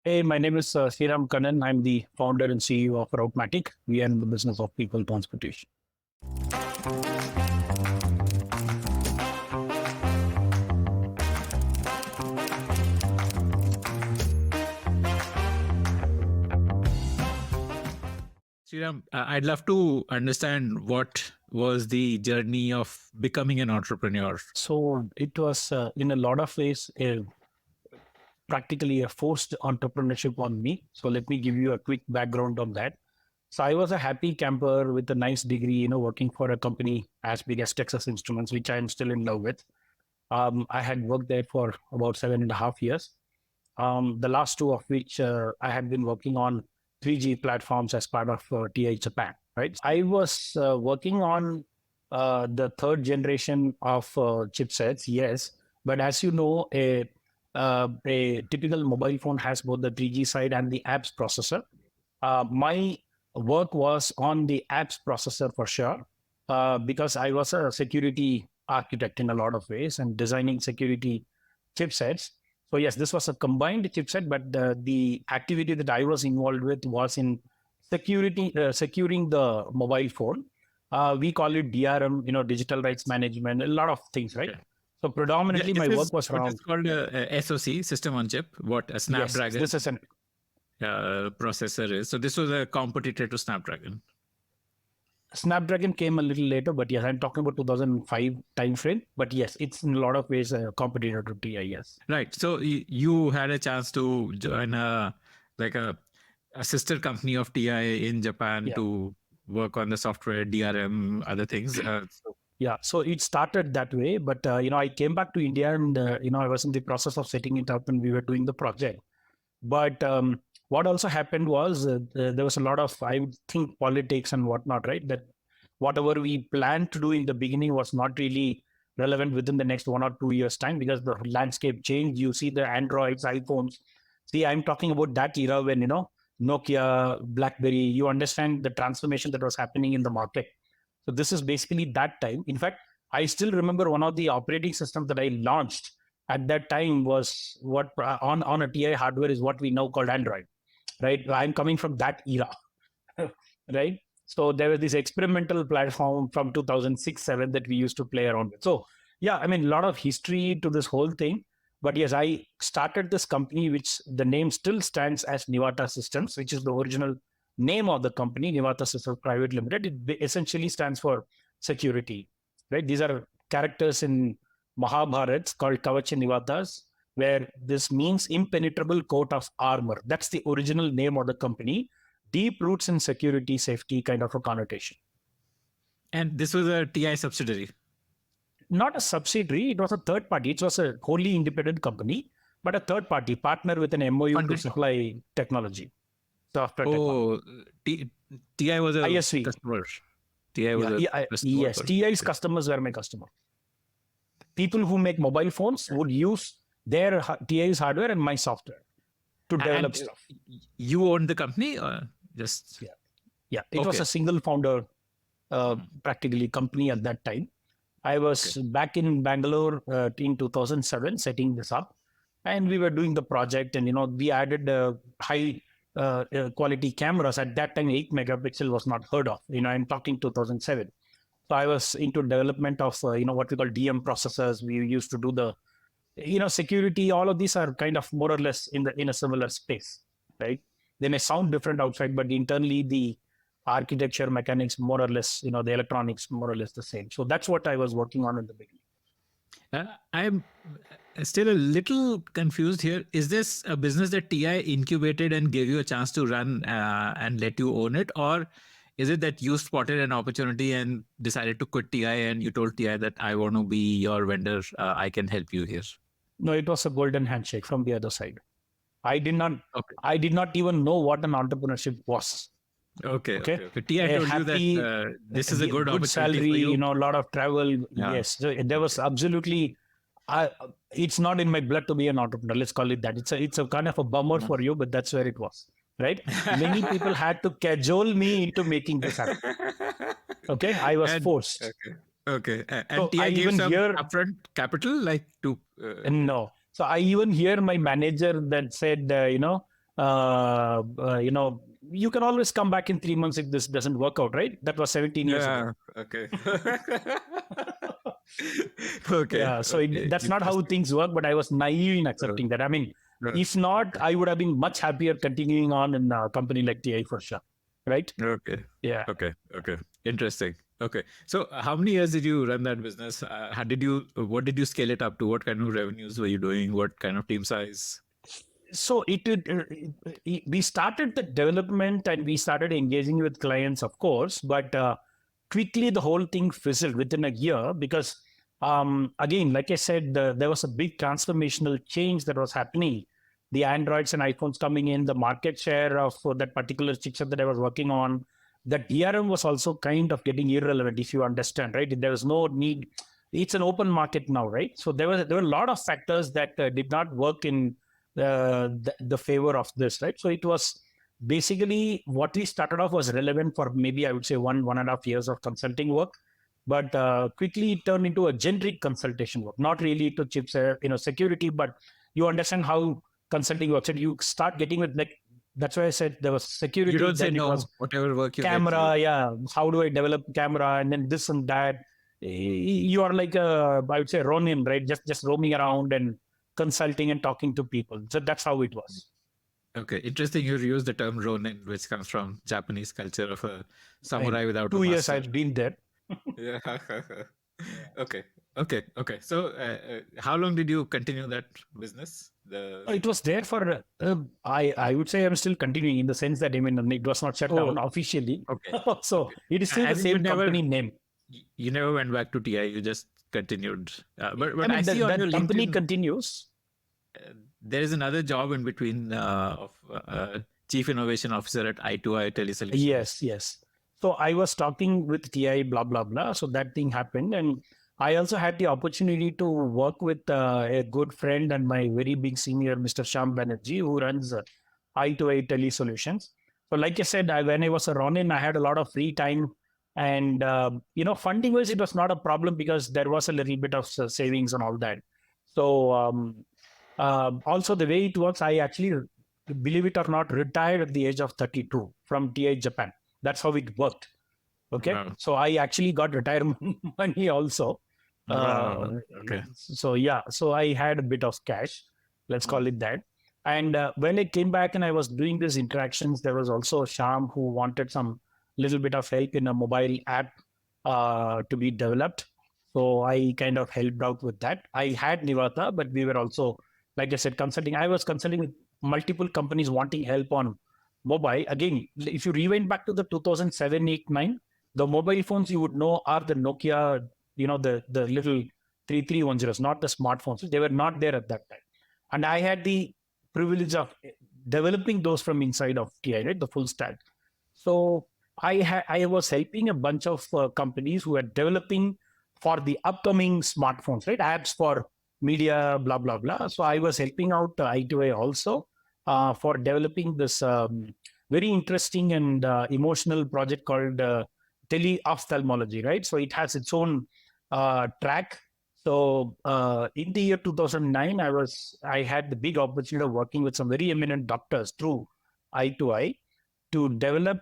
Hey, my name is Sriram Kannan. I'm the founder and CEO of Routematic. We are in the business of people transportation. Sriram, I'd love to understand what was the journey of becoming an entrepreneur. So it was, in a lot of ways, practically a forced entrepreneurship on me. So let me give you a quick background on that. So I was a happy camper with a nice degree, working for a company as big as Texas Instruments, which I am still in love with. I had worked there for about 7.5 years. The last two of which I had been working on 3G platforms as part of TI Japan. Right, I was working on the third generation of chipsets, yes, but as you know, a typical mobile phone has both the 3G side and the apps processor. My work was on the apps processor for sure, because I was a security architect in a lot of ways and designing security chipsets. So yes, this was a combined chipset, but the activity that I was involved with was in securing the mobile phone. We call it DRM, digital rights management, a lot of things, right? Okay. So predominantly This my is work was what is around, called a SoC, system on chip, what a yes, Snapdragon this is an processor is. So this was a competitor to Snapdragon. Snapdragon came a little later, but yes, I'm talking about 2005 timeframe. But yes, it's in a lot of ways a competitor to TI. Yes. Right. So you had a chance to join like a sister company of TI in Japan Yeah. to work on the software, DRM, other things. Yeah. So it started that way, but I came back to India, and I was in the process of setting it up, and we were doing the project. But what also happened was there was a lot of, I would think, politics and whatnot, right? That whatever we planned to do in the beginning was not really relevant within the next 1 or 2 years' time, because the landscape changed. You see the Androids, iPhones. See, I'm talking about that era when, Nokia, BlackBerry, you understand the transformation that was happening in the market. So this is basically that time. In fact, I still remember one of the operating systems that I launched at that time was what on a TI hardware is what we now called Android, right? I'm coming from that era, right? So there was this experimental platform from 2006-7 that we used to play around with. So yeah, I mean, a lot of history to this whole thing. But yes, I started this company, which the name still stands as Nivata Systems, which is the original name of the company, Nivata Systems Private Limited. It essentially stands for security, right? These are characters in Mahabharats called Kavach Nivatas, where this means impenetrable coat of armor. That's the original name of the company. Deep roots in security, safety kind of a connotation. And this was a TI subsidiary. Not a subsidiary, it was a third party. It was a wholly independent company, but a third party partner with an MOU to supply technology, software technology. Oh, TI was a ISV. customer. TI was a customer. Yes, TI's customers were my customer. People who make mobile phones would use their TI's hardware and my software to develop stuff. You owned the company or just? Yeah. It was a single founder, practically company at that time. I was back in Bangalore in 2007 setting this up, and we were doing the project, and we added high quality cameras. At that time 8 megapixel was not heard of. I'm talking 2007. So I was into development of what we call DM processors. We used to do the security. All of these are kind of more or less in a similar space, right? They may sound different outside, but internally the architecture, mechanics, more or less, the electronics, more or less the same. So that's what I was working on in the beginning. I'm still a little confused here. Is this a business that TI incubated and gave you a chance to run and let you own it? Or is it that you spotted an opportunity and decided to quit TI and you told TI that I want to be your vendor, I can help you here? No, it was a golden handshake from the other side. I did not even know what an entrepreneurship was. Okay. TI told you that this is a good opportunity salary, for you. A lot of travel. Yeah. Yes, so there was absolutely. It's not in my blood to be an entrepreneur. Let's call it that. It's a kind of a bummer for you, but that's where it was. Right? Many people had to cajole me into making this happen. Okay, I was forced. Okay. And so TI gave some upfront capital, like to. No. So I even hear my manager that said, you can always come back in 3 months if this doesn't work out, right? That was 17 years ago. Okay. Okay. Yeah, so Okay. that's not how things work, but I was naive in accepting that. I mean, if not, I would have been much happier continuing on in a company like TI for sure, right? Okay. Yeah. Okay. Interesting. Okay. So how many years did you run that business? What did you scale it up to? What kind of revenues were you doing? What kind of team size? So we started the development and we started engaging with clients, of course, but quickly the whole thing fizzled within a year because, again, like I said, there was a big transformational change that was happening. The Androids and iPhones coming in, the market share of that particular chipset that I was working on, the DRM was also kind of getting irrelevant, if you understand, right? There was no need. It's an open market now, right? So there were a lot of factors that did not work in the favor of this, right? So it was basically what we started off was relevant for maybe I would say 1.5 years of consulting work, but quickly it turned into a generic consultation work, not really to chips, security, but you understand how consulting works, and you start getting with like. That's why I said there was security. You don't say then no. It was whatever work you camera, yeah. How do I develop camera, and then this and that. You are like I would say Ronin, right? Just roaming around and consulting and talking to people. So that's how it was. Okay, interesting. You use the term Ronin, which comes from Japanese culture of a samurai without 2 a years master. I've been there. Yeah. Okay. So, how long did you continue that business? It was there for I would say I'm still continuing in the sense that I mean it was not shut down officially. Okay. So it is still the And you same company name. You never went back to TI. You just continued. But I mean, I see on your company LinkedIn, continues. there is another job in between of Chief Innovation Officer at I2I Telesolutions. Yes. So I was talking with TI, blah, blah, blah. So that thing happened. And I also had the opportunity to work with a good friend and my very big senior, Mr. Shyam Banerjee, who runs I2I Telesolutions. So like I said, when I was a Ronin, I had a lot of free time. And, funding wise, it was not a problem because there was a little bit of savings and all that. So also the way it works, I actually, believe it or not, retired at the age of 32 from TI Japan. That's how it worked. Okay. Wow. So I actually got retirement money also. Okay. So yeah, so I had a bit of cash, let's call it that. And when I came back and I was doing these interactions, there was also Sham who wanted some little bit of help in a mobile app to be developed. So I kind of helped out with that. I had Nivata, but we were also, like I said, consulting. I was consulting with multiple companies wanting help on mobile. Again, if you rewind back to the 2007, 8, 9, the mobile phones you would know are the Nokia, the little 3310s, not the smartphones. They were not there at that time. And I had the privilege of developing those from inside of TI, right? The full stack. So I was helping a bunch of companies who were developing for the upcoming smartphones, right? Apps for media, blah, blah, blah. So I was helping out I2A also for developing this very interesting and emotional project called tele-ophthalmology, right? So it has its own track. So in the year 2009, I had the big opportunity of working with some very eminent doctors through I2I to develop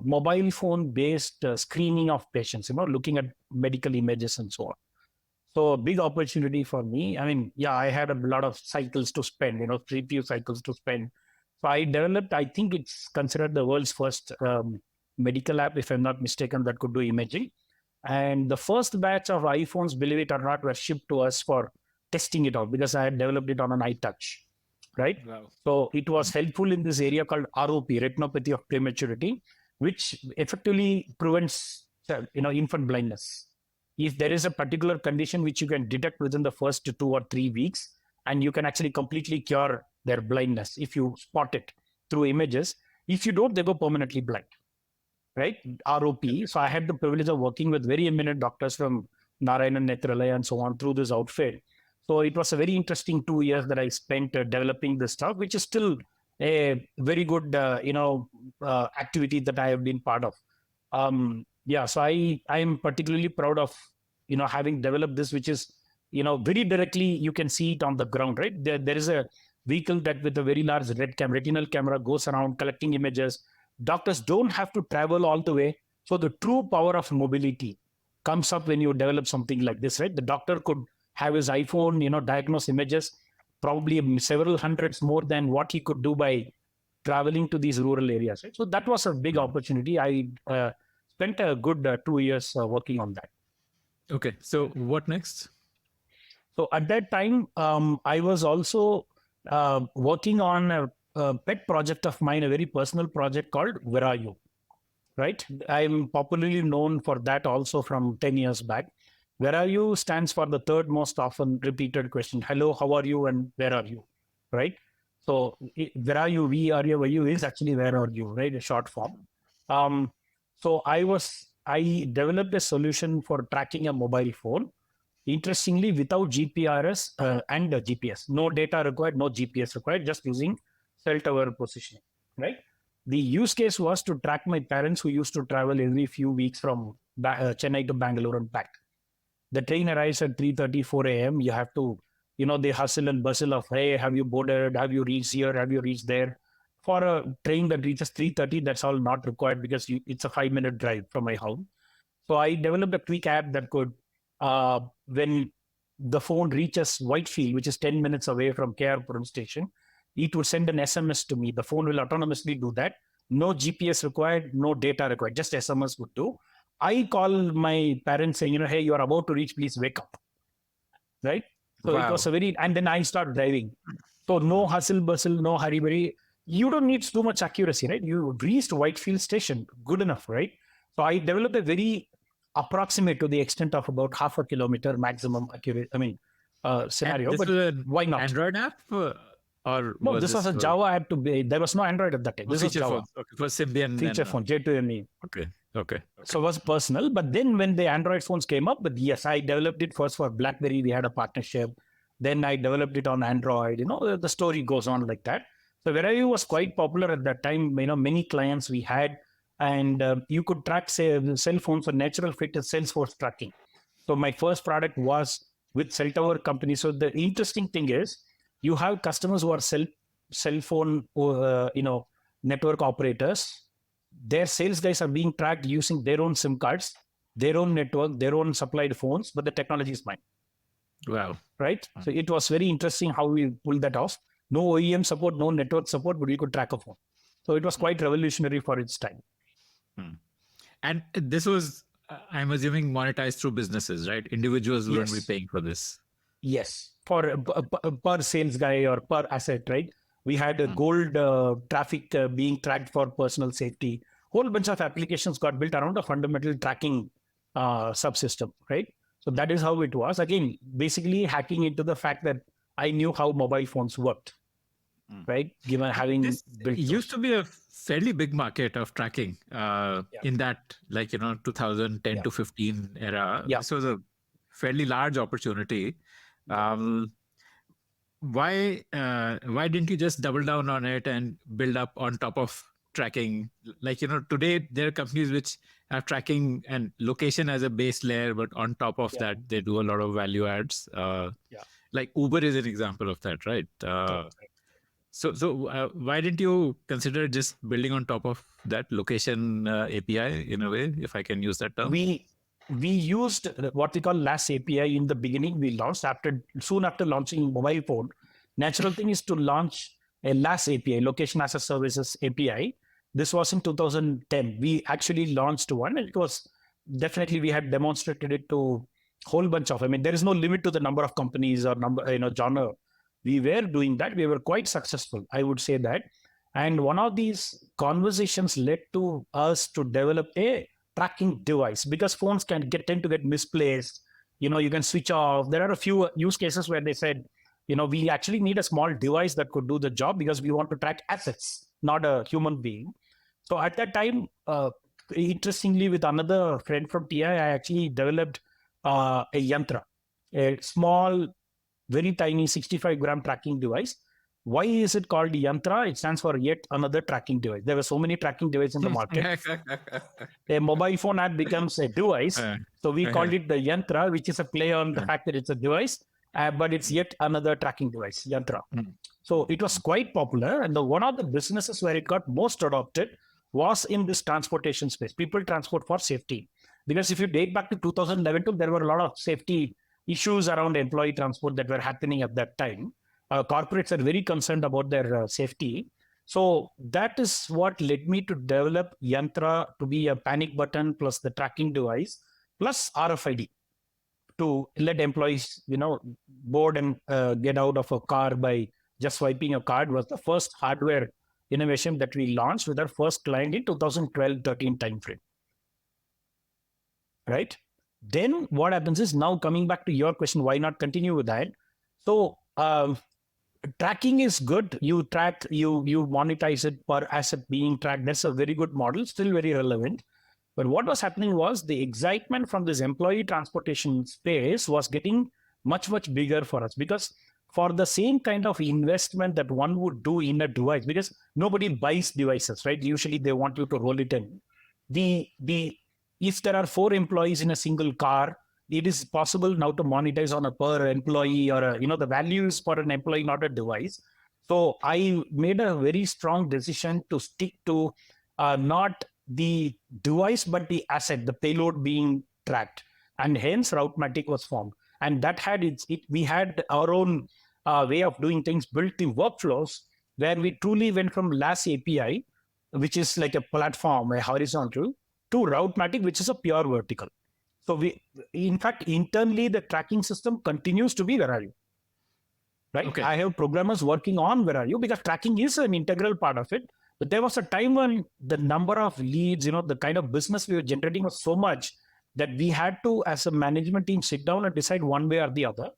mobile phone based screening of patients, looking at medical images and so on. So a big opportunity for me. I mean, yeah, I had a lot of cycles to spend, few cycles to spend. So I developed, I think it's considered the world's first medical app, if I'm not mistaken, that could do imaging. And the first batch of iPhones, believe it or not, were shipped to us for testing it out because I had developed it on an iTouch, right? Wow. So it was helpful in this area called ROP, retinopathy of prematurity, which effectively prevents, infant blindness. If there is a particular condition which you can detect within the first 2 or 3 weeks, and you can actually completely cure their blindness if you spot it through images. If you don't, they go permanently blind, right? ROP. So I had the privilege of working with very eminent doctors from Narayanan Netralaya and so on through this outfit. So it was a very interesting 2 years that I spent developing this stuff, which is still a very good, activity that I have been part of. So I am particularly proud of, having developed this, which is, very directly you can see it on the ground, right? There is a vehicle that with a very large retinal camera goes around collecting images. Doctors don't have to travel all the way. So the true power of mobility comes up when you develop something like this, right? The doctor could have his iPhone, diagnose images, probably several hundreds more than what he could do by traveling to these rural areas, right? So that was a big opportunity. I spent a good 2 years working on that. Okay. So what next? So at that time, I was also working on a pet project of mine, a very personal project called Where Are You? Right? I'm popularly known for that also from 10 years back. Where are you stands for the third most often repeated question. Hello, how are you? And where are you? Right? So where are you? We are you, where you is actually where are you, right? A short form. So I developed a solution for tracking a mobile phone. Interestingly, without GPRS and GPS, no data required, no GPS required, just using cell tower positioning, right? The use case was to track my parents who used to travel every few weeks from Chennai to Bangalore and back. The train arrives at 3:30, 4 a.m. You have to, they hustle and bustle of, hey, have you boarded? Have you reached here? Have you reached there? For a train that reaches 3:30, that's all not required because it's a 5-minute drive from my house. So I developed a quick app that could, when the phone reaches Whitefield, which is 10 minutes away from KRpuram station, it would send an SMS to me. The phone will autonomously do that. No GPS required, no data required, just SMS would do. I call my parents saying, hey, you are about to reach, please wake up. Right? So It was a very, and then I start driving. So no hustle bustle, no hurry. You don't need too much accuracy, right? You reached Whitefield station, good enough, right? So I developed a very approximate to the extent of about half a kilometer maximum accurate. Scenario. But why not? Android app? Or no, this was a Java app to be. There was no Android at that time. This was Java. Phone. Okay, for Symbian. Feature phone, J2ME. Okay. So it was personal. But then when the Android phones came up, but yes, I developed it first for BlackBerry. We had a partnership. Then I developed it on Android. The story goes on like that. So Verizon was quite popular at that time. Many clients we had, and you could track, say, cell phones. So natural fit is Salesforce tracking. So my first product was with cell tower company. So the interesting thing is, you have customers who are cell phone, network operators. Their sales guys are being tracked using their own SIM cards, their own network, their own supplied phones, but the technology is mine. Wow. Right? So it was very interesting how we pulled that off. No OEM support, no network support, but we could track a phone. So it was quite revolutionary for its time. And this was, I'm assuming, monetized through businesses, right? Individuals wouldn't be paying for this. Yes. For per sales guy or per asset, right? We had a gold traffic being tracked for personal safety. Whole bunch of applications got built around a fundamental tracking subsystem, right? So that is how it was. Again, basically hacking into the fact that I knew how mobile phones worked, right? Given having this built used to be a fairly big market of tracking in that, 2010 to 15 era. Yeah. This was a fairly large opportunity. Why didn't you just double down on it and build up on top of tracking? Today there are companies which have tracking and location as a base layer, but on top of that, they do a lot of value adds. Like Uber is an example of that, right? So why didn't you consider just building on top of that location API in a way, if I can use that term? We used what we call LAS API in the beginning. We launched soon after launching mobile phone. Natural thing is to launch a LAS API, Location as a Services API. This was in 2010. We actually launched one, and it was definitely, we had demonstrated it to a whole bunch of. There is no limit to the number of companies or genre. We were doing that. We were quite successful, I would say that. And one of these conversations led to us to develop a tracking device, because phones tend to get misplaced. You can switch off. There are a few use cases where they said, we actually need a small device that could do the job because we want to track assets, not a human being. So at that time, interestingly, with another friend from TI, I actually developed a yantra, a small, very tiny 65-gram tracking device. Why is it called yantra? It stands for yet another tracking device. There were so many tracking devices in the market. A mobile phone app becomes a device. So we called it the yantra, which is a play on the fact that it's a device. but it's yet another tracking device, yantra. Mm. So it was quite popular, and one of the businesses where it got most adopted was in this transportation space. People transport for safety, because if you date back to 2011, there were a lot of safety issues around employee transport that were happening at that time. Corporates are very concerned about their safety. So that is what led me to develop Yantra to be a panic button plus the tracking device plus RFID to let employees, board and get out of a car by just swiping a card. Was the first hardware innovation that we launched with our first client in 2012-13 timeframe. Right? Then what happens is, now coming back to your question, why not continue with that? So tracking is good. You track, you monetize it per asset being tracked. That's a very good model, still very relevant. But what was happening was the excitement from this employee transportation space was getting much, much bigger for us, because for the same kind of investment that one would do in a device, because nobody buys devices, right? Usually they want you to roll it in. If there are 4 employees in a single car, it is possible now to monetize on a per employee, or the value is for an employee, not a device. So I made a very strong decision to stick to not the device but the asset, the payload being tracked, and hence Routematic was formed. And that had we had our own way of doing things, built in workflows, where we truly went from LAS API, which is like a platform, a horizontal, to Routematic, which is a pure vertical. So in fact, internally, the tracking system continues to be where are you, right? Okay. I have programmers working on where are you, because tracking is an integral part of it. But there was a time when the number of leads, the kind of business we were generating was so much that we had to, as a management team, sit down and decide one way or the other.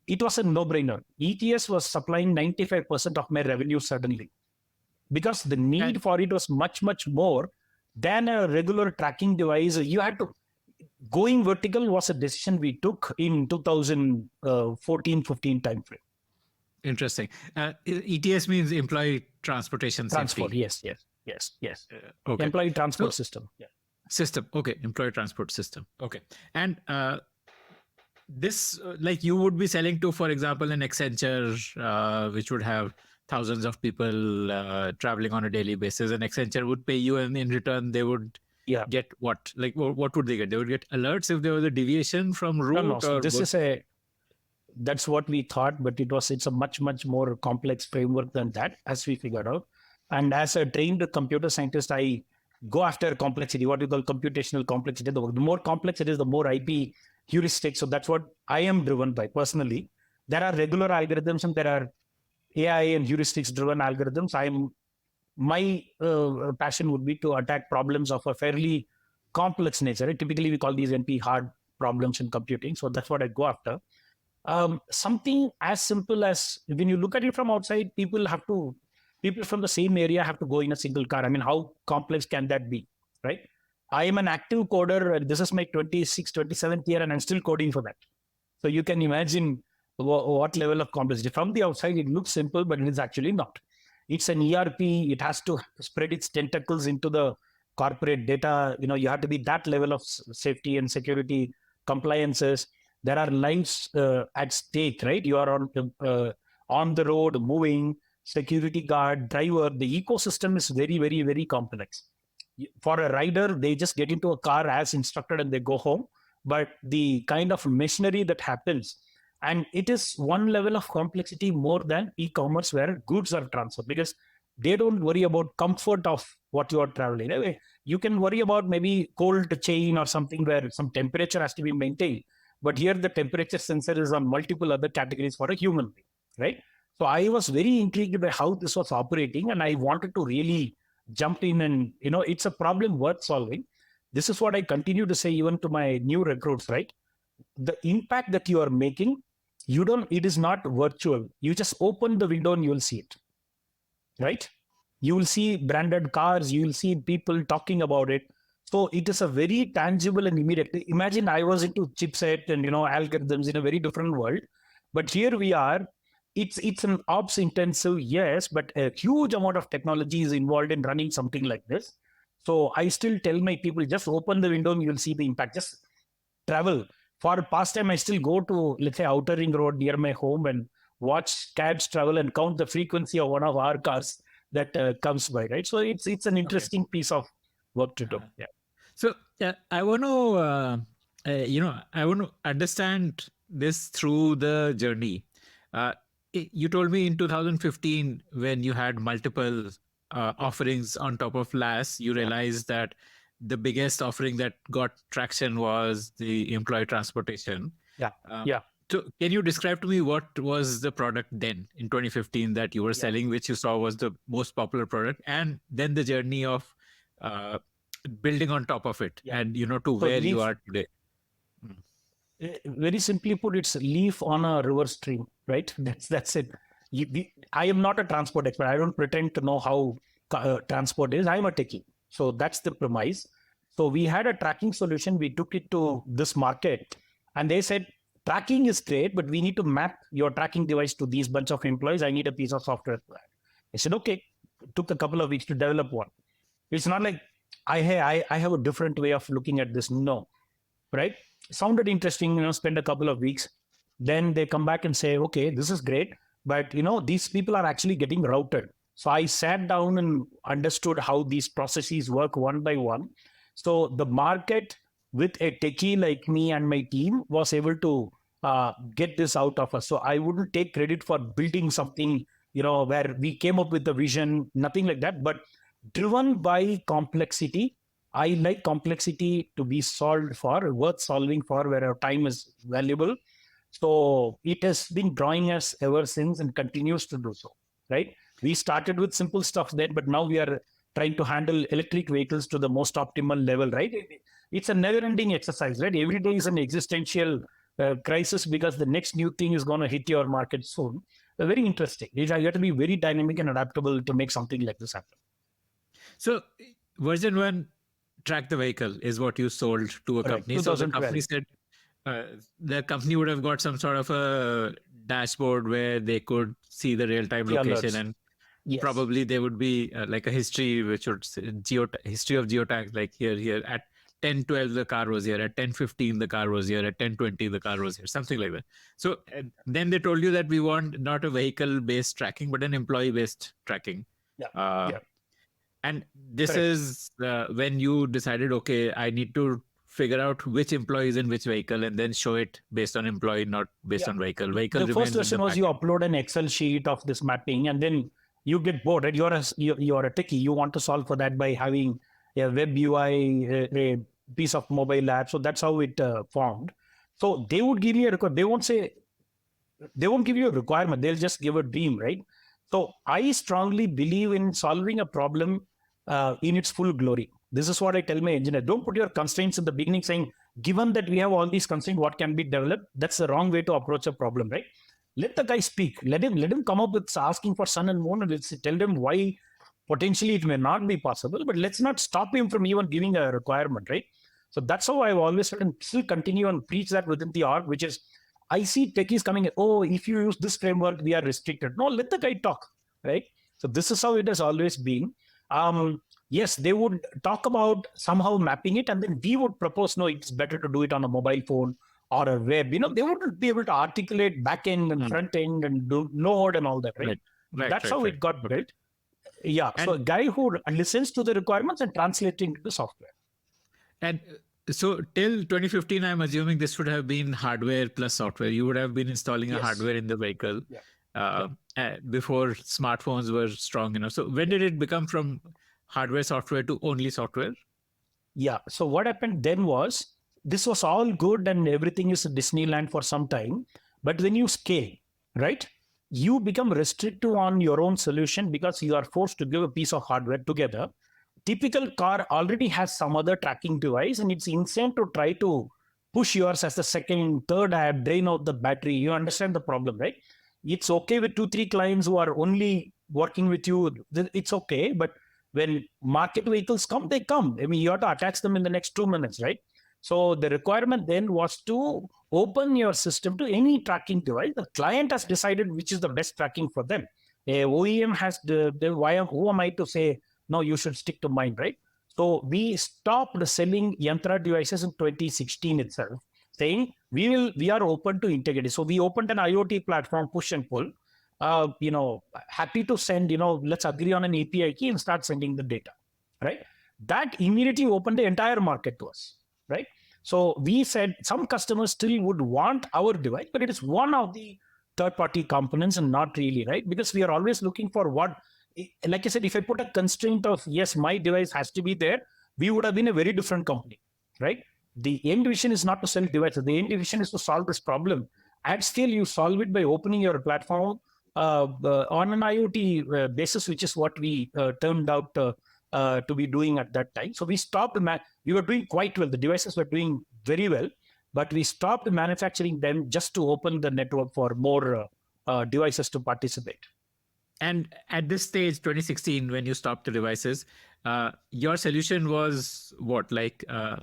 It was a no-brainer. ETS was supplying 95% of my revenue suddenly, because the need for it was much, much more than a regular tracking device. You had to, going vertical was a decision we took in 2014-15 timeframe. Interesting. ETS means employee transportation Transport, safety. yes. Okay. Employee transport system. Yeah. System. Okay. Employee transport system. Okay. And this, like you would be selling to, for example, an Accenture, which would have thousands of people traveling on a daily basis, and Accenture would pay you, and in return they would get what? Like, what would they get? They would get alerts if there was a deviation from route. No. So that's what we thought, but it's a much, much more complex framework than that, as we figured out. And as a trained computer scientist, I go after complexity, what you call computational complexity. The more complex it is, the more IP heuristics. So that's what I am driven by personally. There are regular algorithms and there are AI and heuristics driven algorithms. My passion would be to attack problems of a fairly complex nature. Typically, we call these NP hard problems in computing. So that's what I go after. Something as simple as, when you look at it from outside, people from the same area have to go in a single car. I mean, how complex can that be, right? I am an active coder. This is my 26th, 27th year, and I'm still coding for that. So you can imagine what level of complexity. From the outside, it looks simple, but it is actually not. It's an ERP. It has to spread its tentacles into the corporate data. You have to be that level of safety and security compliances. There are lives at stake, right? You are on the road, moving, security guard, driver. The ecosystem is very, very, very complex. For a rider, they just get into a car as instructed and they go home. But the kind of machinery that happens, and it is one level of complexity more than e-commerce, where goods are transferred, because they don't worry about comfort of what you are traveling. Anyway, you can worry about maybe cold chain or something where some temperature has to be maintained. But here the temperature sensor is on multiple other categories for a human being, right? So I was very intrigued by how this was operating, and I wanted to really jump in and, it's a problem worth solving. This is what I continue to say even to my new recruits, right? The impact that you are making, it is not virtual. You just open the window and you will see it, right? You will see branded cars, you will see people talking about it. So it is a very tangible and immediate. Imagine I was into chipset and algorithms in a very different world, but here we are. It's an ops intensive, yes, but a huge amount of technology is involved in running something like this. So I still tell my people, just open the window and you'll see the impact. Just travel. For pastime, I still go to, let's say, Outer Ring Road near my home and watch cabs travel and count the frequency of one of our cars that comes by, right? So it's an Okay. interesting piece of work to do. Uh, Yeah. So I want to, I want to understand this through the journey. Uh, you told me in 2015 when you had multiple offerings on top of LAS, you realized that the biggest offering that got traction was the employee transportation. Yeah. Uh, Yeah. so can you describe to me what was the product then in 2015 that you were Yeah. selling, which you saw was the most popular product, and then the journey of uh, building on top of it, Yeah. and to So where you leaf, are today? Mm. very simply put, it's leaf on a river stream, right? That's it. I am not a transport expert. I don't pretend to know how transport is. I'm a techie. So that's the premise. So we had a tracking solution. We took it to this market, and they said tracking is great, but we need to map your tracking device to these bunch of employees. I need a piece of software for that. I said, okay. It took a couple of weeks to develop one. It's not like I have a different way of looking at this. No, right? Sounded interesting, spend a couple of weeks. Then they come back and say, okay, this is great, but these people are actually getting routed. So I sat down and understood how these processes work one by one. So the market, with a techie like me and my team, was able to get this out of us. So I wouldn't take credit for building something, where we came up with the vision, nothing like that, but driven by complexity. I like complexity to be solved for, worth solving for, where our time is valuable. So it has been drawing us ever since and continues to do so, right? We started with simple stuff then, but now we are trying to handle electric vehicles to the most optimal level, right? It's a never ending exercise, right? Every day is an existential crisis because the next new thing is going to hit your market soon. Very interesting. You have to be very dynamic and adaptable to make something like this happen. So version 1, track the vehicle, is what you sold to a Right. company. So the 2012. company said the company would have got some sort of a dashboard where they could see the real-time The location, alerts. and Yes. probably there would be like a history which would say history of geotags, like here at 10:12 the car was here, at 10:15 the car was here, at 10:20 the car was here, something like that. So then they told you that we want not a vehicle based tracking but an employee based tracking. Yeah. Yeah. And this Correct. is when you decided, okay, I need to figure out which employee is in which vehicle and then show it based on employee, not based on vehicle. Vehicle The first remains in the version was back. you upload an Excel sheet of this mapping, and then you get bored, right? You're a techie. You want to solve for that by having a web UI, a piece of mobile app. So that's how it formed. So they would give you a record. They won't give you a requirement. They'll just give a dream, right? So I strongly believe in solving a problem in its full glory. This is what I tell my engineer. Don't put your constraints in the beginning saying, given that we have all these constraints, what can be developed? That's the wrong way to approach a problem, right? Let the guy speak. Let him come up with asking for sun and moon, and let's tell them why potentially it may not be possible, but let's not stop him from even giving a requirement, right? So that's how I've always said and still continue and preach that within the org, which is I see techies coming, oh, if you use this framework, we are restricted. No, let the guy talk, right? So this is how it has always been. Yes, they would talk about somehow mapping it, and then we would propose, no, it's better to do it on a mobile phone or a web. They wouldn't be able to articulate back end and front end and do node and all that, right? That's how it got built. Yeah. So a guy who listens to the requirements and translating to the software. And so till 2015, I'm assuming this would have been hardware plus software. You would have been installing a hardware in the vehicle before smartphones were strong enough. So when did it become from hardware software to only software? Yeah. So what happened then was this was all good and everything is Disneyland for some time. But when you scale, right, you become restrictive on your own solution because you are forced to give a piece of hardware together. Typical car already has some other tracking device, and it's insane to try to push yours as the second, third app, drain out the battery. You understand the problem, right? It's okay with 2, 3 clients who are only working with you. It's okay. But when market vehicles come, they come. I mean, you have to attach them in the next 2 minutes, right? So the requirement then was to open your system to any tracking device. The client has decided which is the best tracking for them. A OEM has who am I to say, no, you should stick to mine, right? So we stopped selling Yantra devices in 2016 itself. saying we are open to integrity. So we opened an IoT platform, push and pull. Happy to send, let's agree on an API key and start sending the data, right? That immediately opened the entire market to us, right? So we said some customers still would want our device, but it is one of the third-party components and not really, right? Because we are always looking for what, like I said, if I put a constraint of, yes, my device has to be there, we would have been a very different company, right? The end vision is not to sell devices. The end vision is to solve this problem. At scale, you solve it by opening your platform on an IoT basis, which is what we turned out to be doing at that time. So we stopped. We were doing quite well. The devices were doing very well, but we stopped manufacturing them just to open the network for more devices to participate. And at this stage, 2016, when you stopped the devices, your solution was what, like a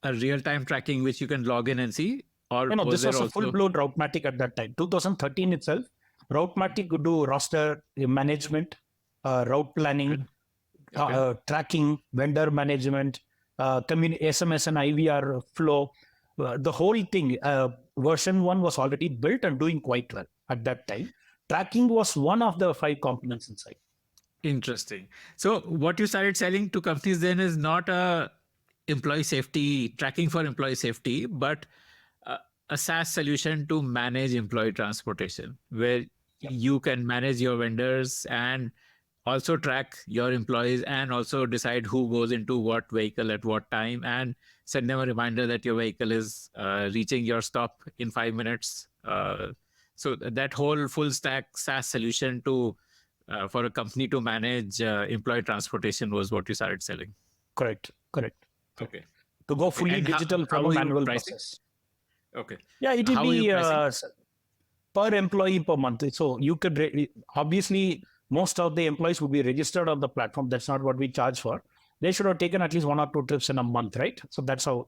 real-time tracking, which you can log in and see? Or no, this was a full-blown Routematic at that time. 2013 itself, Routematic could do roster management, route planning, tracking, vendor management, SMS and IVR flow. The whole thing, version 1 was already built and doing quite well at that time. Tracking was one of the 5 components inside. Interesting. So what you started selling to companies then is not a employee safety tracking for employee safety, but a SaaS solution to manage employee transportation, where you can manage your vendors and also track your employees and also decide who goes into what vehicle at what time and send them a reminder that your vehicle is reaching your stop in 5 minutes. So that whole full stack SaaS solution to for a company to manage employee transportation was what you started selling. Correct. Okay. To go fully digital from a manual process. Okay. Yeah, it will be per employee per month. So you could obviously most of the employees would be registered on the platform. That's not what we charge for. They should have taken at least 1 or 2 trips in a month, right? So that's how,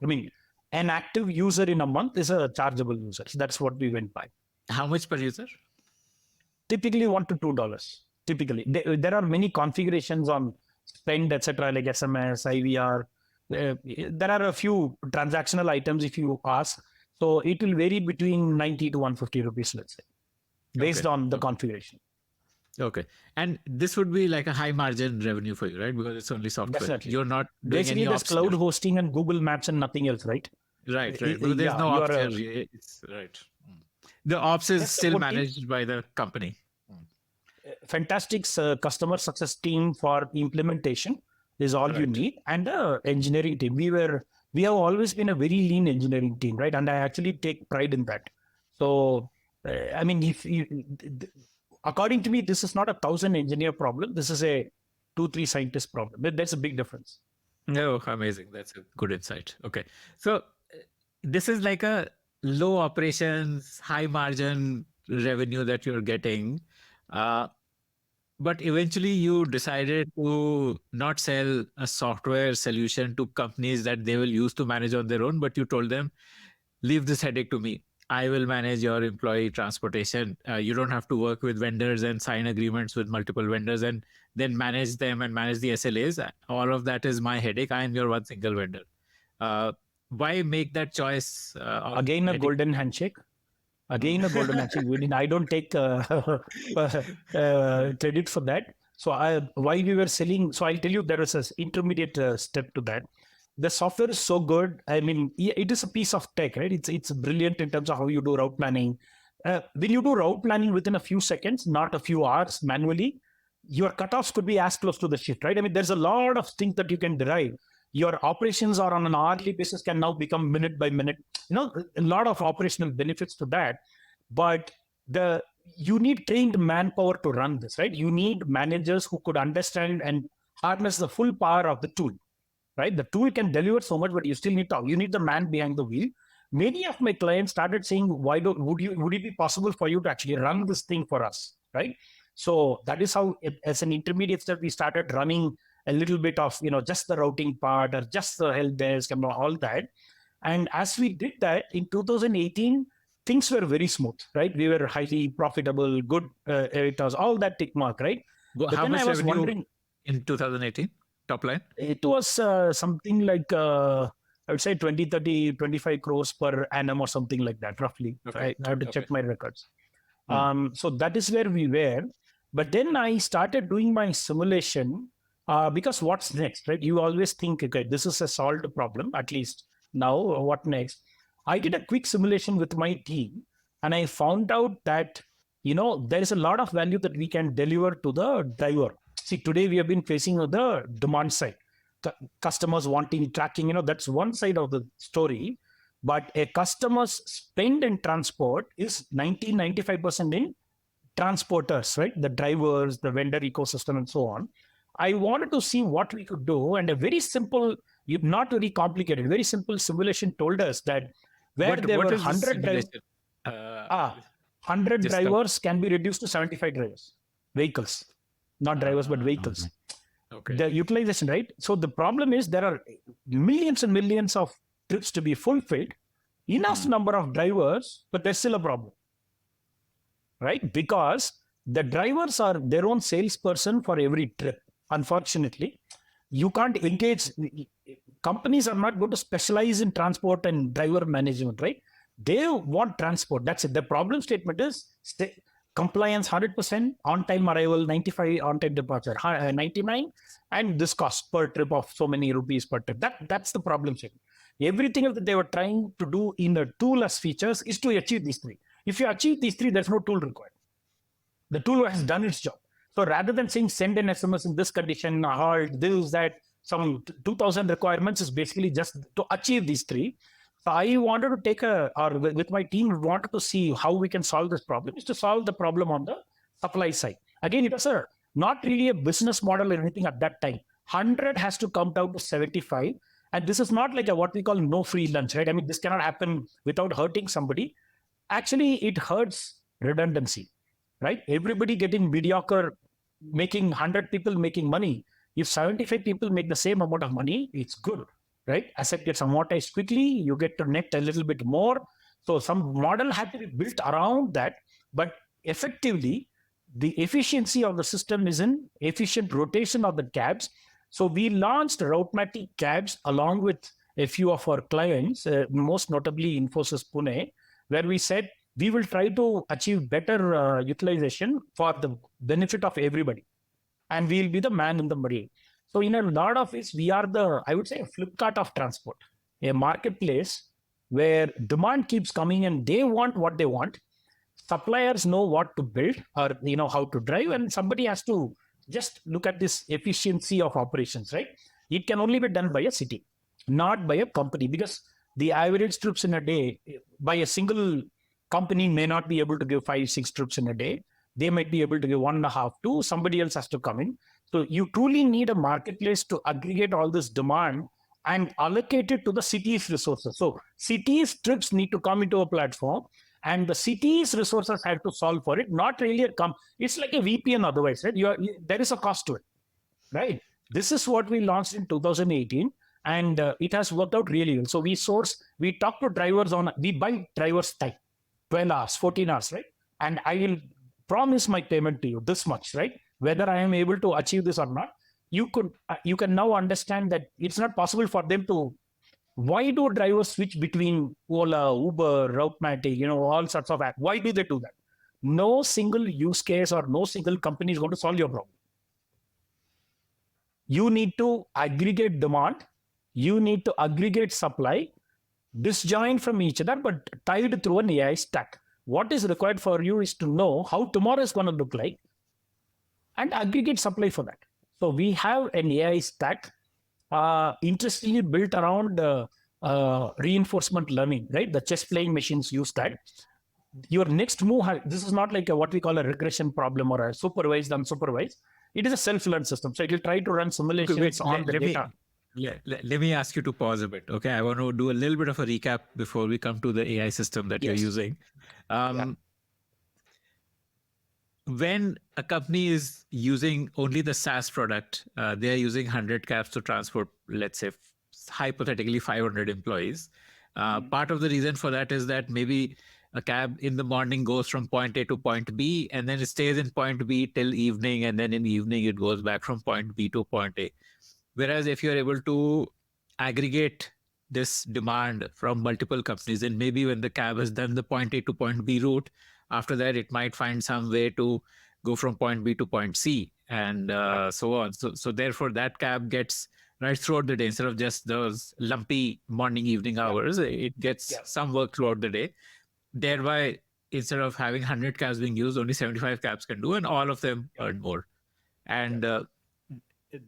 an active user in a month is a chargeable user. So that's what we went by. How much per user? Typically $1 to $2. Typically, there are many configurations on spend, etc., like SMS, IVR. There are a few transactional items if you ask. So it will vary between 90 to 150 rupees, let's say, based on the configuration. Okay. And this would be like a high margin revenue for you, right? Because it's only software. Definitely. You're not doing basically any there's cloud hosting and Google Maps and nothing else, right? Right. Because there's no ops here. It's right. The ops is still managed by the company. Fantastic customer success team for implementation is all you need, and the engineering team. We have always been a very lean engineering team, right? And I actually take pride in that. So, according to me, this is not a 1,000 engineer problem. This is a 2-3 scientist problem. That's a big difference. No, amazing. That's a good insight. Okay. So this is like a low operations, high margin revenue that you're getting. But eventually you decided to not sell a software solution to companies that they will use to manage on their own, but you told them, leave this headache to me. I will manage your employee transportation. You don't have to work with vendors and sign agreements with multiple vendors and then manage them and manage the SLAs. All of that is my headache. I am your one single vendor. Why make that choice? Again, a golden handshake. I don't take credit for that. So why we were selling, so I'll tell you, there is an intermediate step to that. The software is so good. It is a piece of tech, right? It's brilliant in terms of how you do route planning. When you do route planning within a few seconds, not a few hours manually, your cutoffs could be as close to the shift, right? There's a lot of things that you can derive. Your operations are on an hourly basis can now become minute by minute. A lot of operational benefits to that. But you need trained manpower to run this, right? You need managers who could understand and harness the full power of the tool, right? The tool can deliver so much, but you still need you need the man behind the wheel. Many of my clients started saying, would it be possible for you to actually run this thing for us, right? So that is how, as an intermediate step, we started running a little bit of, just the routing part or just the help desk and all that. And as we did that in 2018, things were very smooth, right? We were highly profitable, good editors, all that tick mark, right? Well, how much revenue in 2018, top line? It was something like I would say 20, 30, 25 crores per annum or something like that, roughly. Okay. I have to check my records. Hmm. So that is where we were. But then I started doing my simulation because what's next, right? You always think, okay, this is a solved problem, at least now, what next? I did a quick simulation with my team and I found out that, there is a lot of value that we can deliver to the driver. See, today we have been facing the demand side, customers wanting tracking, that's one side of the story. But a customer's spend in transport is 95% in transporters, right? The drivers, the vendor ecosystem, and so on. I wanted to see what we could do, and a very simple, not very complicated, very simple simulation told us that where there What were is this 100 simulation? 100 Just come. drivers can be reduced to 75 drivers, vehicles, not drivers, but vehicles. Okay. The utilization, right? So the problem is there are millions and millions of trips to be fulfilled, enough number of drivers, but there's still a problem, right? Because the drivers are their own salesperson for every trip. Unfortunately, you can't engage. Companies are not going to specialize in transport and driver management, right? They want transport. That's it. The problem statement is compliance 100%, on time arrival 95, on time departure 99, and this cost per trip of so many rupees per trip. That's the problem statement. Everything that they were trying to do in a toolless features is to achieve these three. If you achieve these three, there's no tool required. The tool has done its job. So rather than saying send an SMS in this condition, halt, this, that, some 2000 requirements is basically just to achieve these three. So I wanted to with my team, we wanted to see how we can solve this problem, is to solve the problem on the supply side. Again, it was not really a business model or anything at that time. 100 has to come down to 75. And this is not like what we call no free lunch, right? I mean, this cannot happen without hurting somebody. Actually, it hurts redundancy, right? Everybody getting mediocre, making 100 people making money. If 75 people make the same amount of money, it's good, right? Asset gets amortized quickly, you get to net a little bit more. So some model had to be built around that, but effectively, the efficiency of the system is in efficient rotation of the cabs. So we launched Routematic cabs along with a few of our clients, most notably Infosys Pune, where we said we will try to achieve better utilization for the benefit of everybody. And we'll be the man in the middle. So in a lot of ways, we are I would say, a Flipkart of transport, a marketplace where demand keeps coming and they want what they want. Suppliers know what to build or how to drive, and somebody has to just look at this efficiency of operations, right? It can only be done by a city, not by a company, because the average trips in a day by a single company may not be able to give 5-6 trips in a day. They might be able to give 1.5, 2. Somebody else has to come in. So you truly need a marketplace to aggregate all this demand and allocate it to the city's resources. So cities' trips need to come into a platform, and the city's resources have to solve for it. Not really it's like a VPN otherwise, right? There is a cost to it, right? This is what we launched in 2018, and it has worked out really well. So we talk to drivers we buy drivers time, 12 hours, 14 hours, right? And I will promise my payment to you this much, right? Whether I am able to achieve this or not, you can now understand that it's not possible for them to. Why do drivers switch between Ola, Uber, Routematic, all sorts of apps? Why do they do that? No single use case or no single company is going to solve your problem. You need to aggregate demand. You need to aggregate supply, disjoint from each other, but tied through an AI stack. What is required for you is to know how tomorrow is going to look like and aggregate supply for that. So we have an AI stack, interestingly built around reinforcement learning, right? The chess playing machines use that. Your next move, this is not like what we call a regression problem or a supervised, unsupervised. It is a self-learned system. So it will try to run simulations on the data. Let me ask you to pause a bit. Okay. I want to do a little bit of a recap before we come to the AI system that you're using. When a company is using only the SaaS product, they are using 100 cabs to transport, let's say, hypothetically 500 employees. Part of the reason for that is that maybe a cab in the morning goes from point A to point B, and then it stays in point B till evening, and then in the evening it goes back from point B to point A. Whereas if you're able to aggregate this demand from multiple companies, and maybe when the cab has done the point A to point B route, after that it might find some way to go from point B to point C, and so on. So therefore that cab gets right throughout the day, instead of just those lumpy morning evening hours. It gets some work throughout the day. Thereby, instead of having 100 cabs being used, only 75 cabs can do, and all of them earn more. And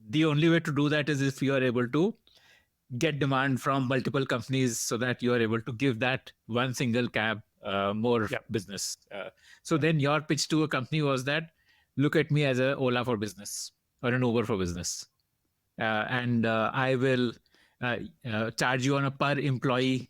the only way to do that is if you are able to get demand from multiple companies, so that you are able to give that one single cab more business. So then your pitch to a company was that, look at me as a Ola for business or an Uber for business. And I will charge you on a per employee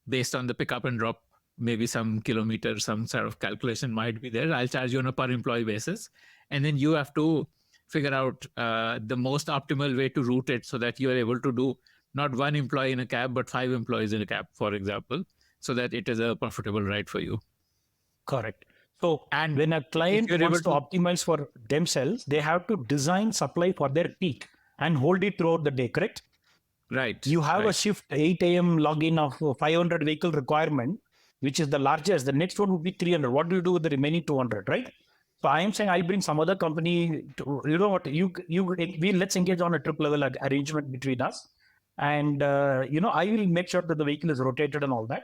based on the pickup and drop. Maybe some kilometers, some sort of calculation might be there. I'll charge you on a per employee basis. And then you have to figure out the most optimal way to route it, so that you are able to do not one employee in a cab, but 5 employees in a cab, for example, so that it is a profitable ride for you. Correct. So, and when a client wants to optimize for themselves, they have to design supply for their peak and hold it throughout the day, correct? Right. You have a shift 8 a.m. login of 500 vehicle requirement, which is the largest. The next one would be 300. What do you do with the remaining 200, right? So I am saying I'll bring some other company to, you know what, let's engage on a trip level arrangement between us. And, I will make sure that the vehicle is rotated and all that.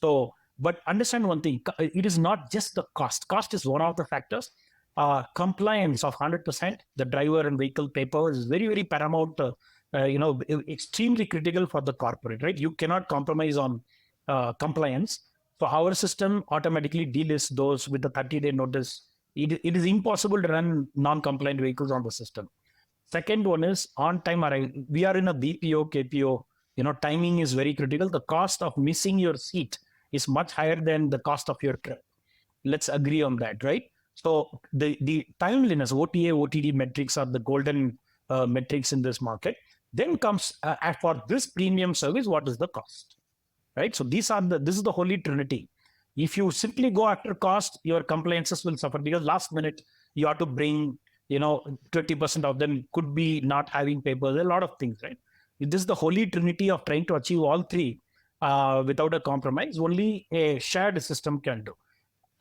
So, but understand one thing, it is not just the cost. Cost is one of the factors. Compliance of 100%, the driver and vehicle paper is very, very paramount, extremely critical for the corporate, right? You cannot compromise on compliance. So our system automatically delists those with a 30-day notice. It is impossible to run non-compliant vehicles on the system. Second one is on-time arrival. We are in a BPO, KPO. Timing is very critical. The cost of missing your seat is much higher than the cost of your trip. Let's agree on that, right? So the timeliness, OTA, OTD metrics are the golden metrics in this market. Then comes for this premium service, what is the cost, right? So this is the holy trinity. If you simply go after cost, your compliances will suffer, because last minute you have to bring, 20% of them could be not having papers, a lot of things, right? This is the holy trinity of trying to achieve all three without a compromise. Only a shared system can do.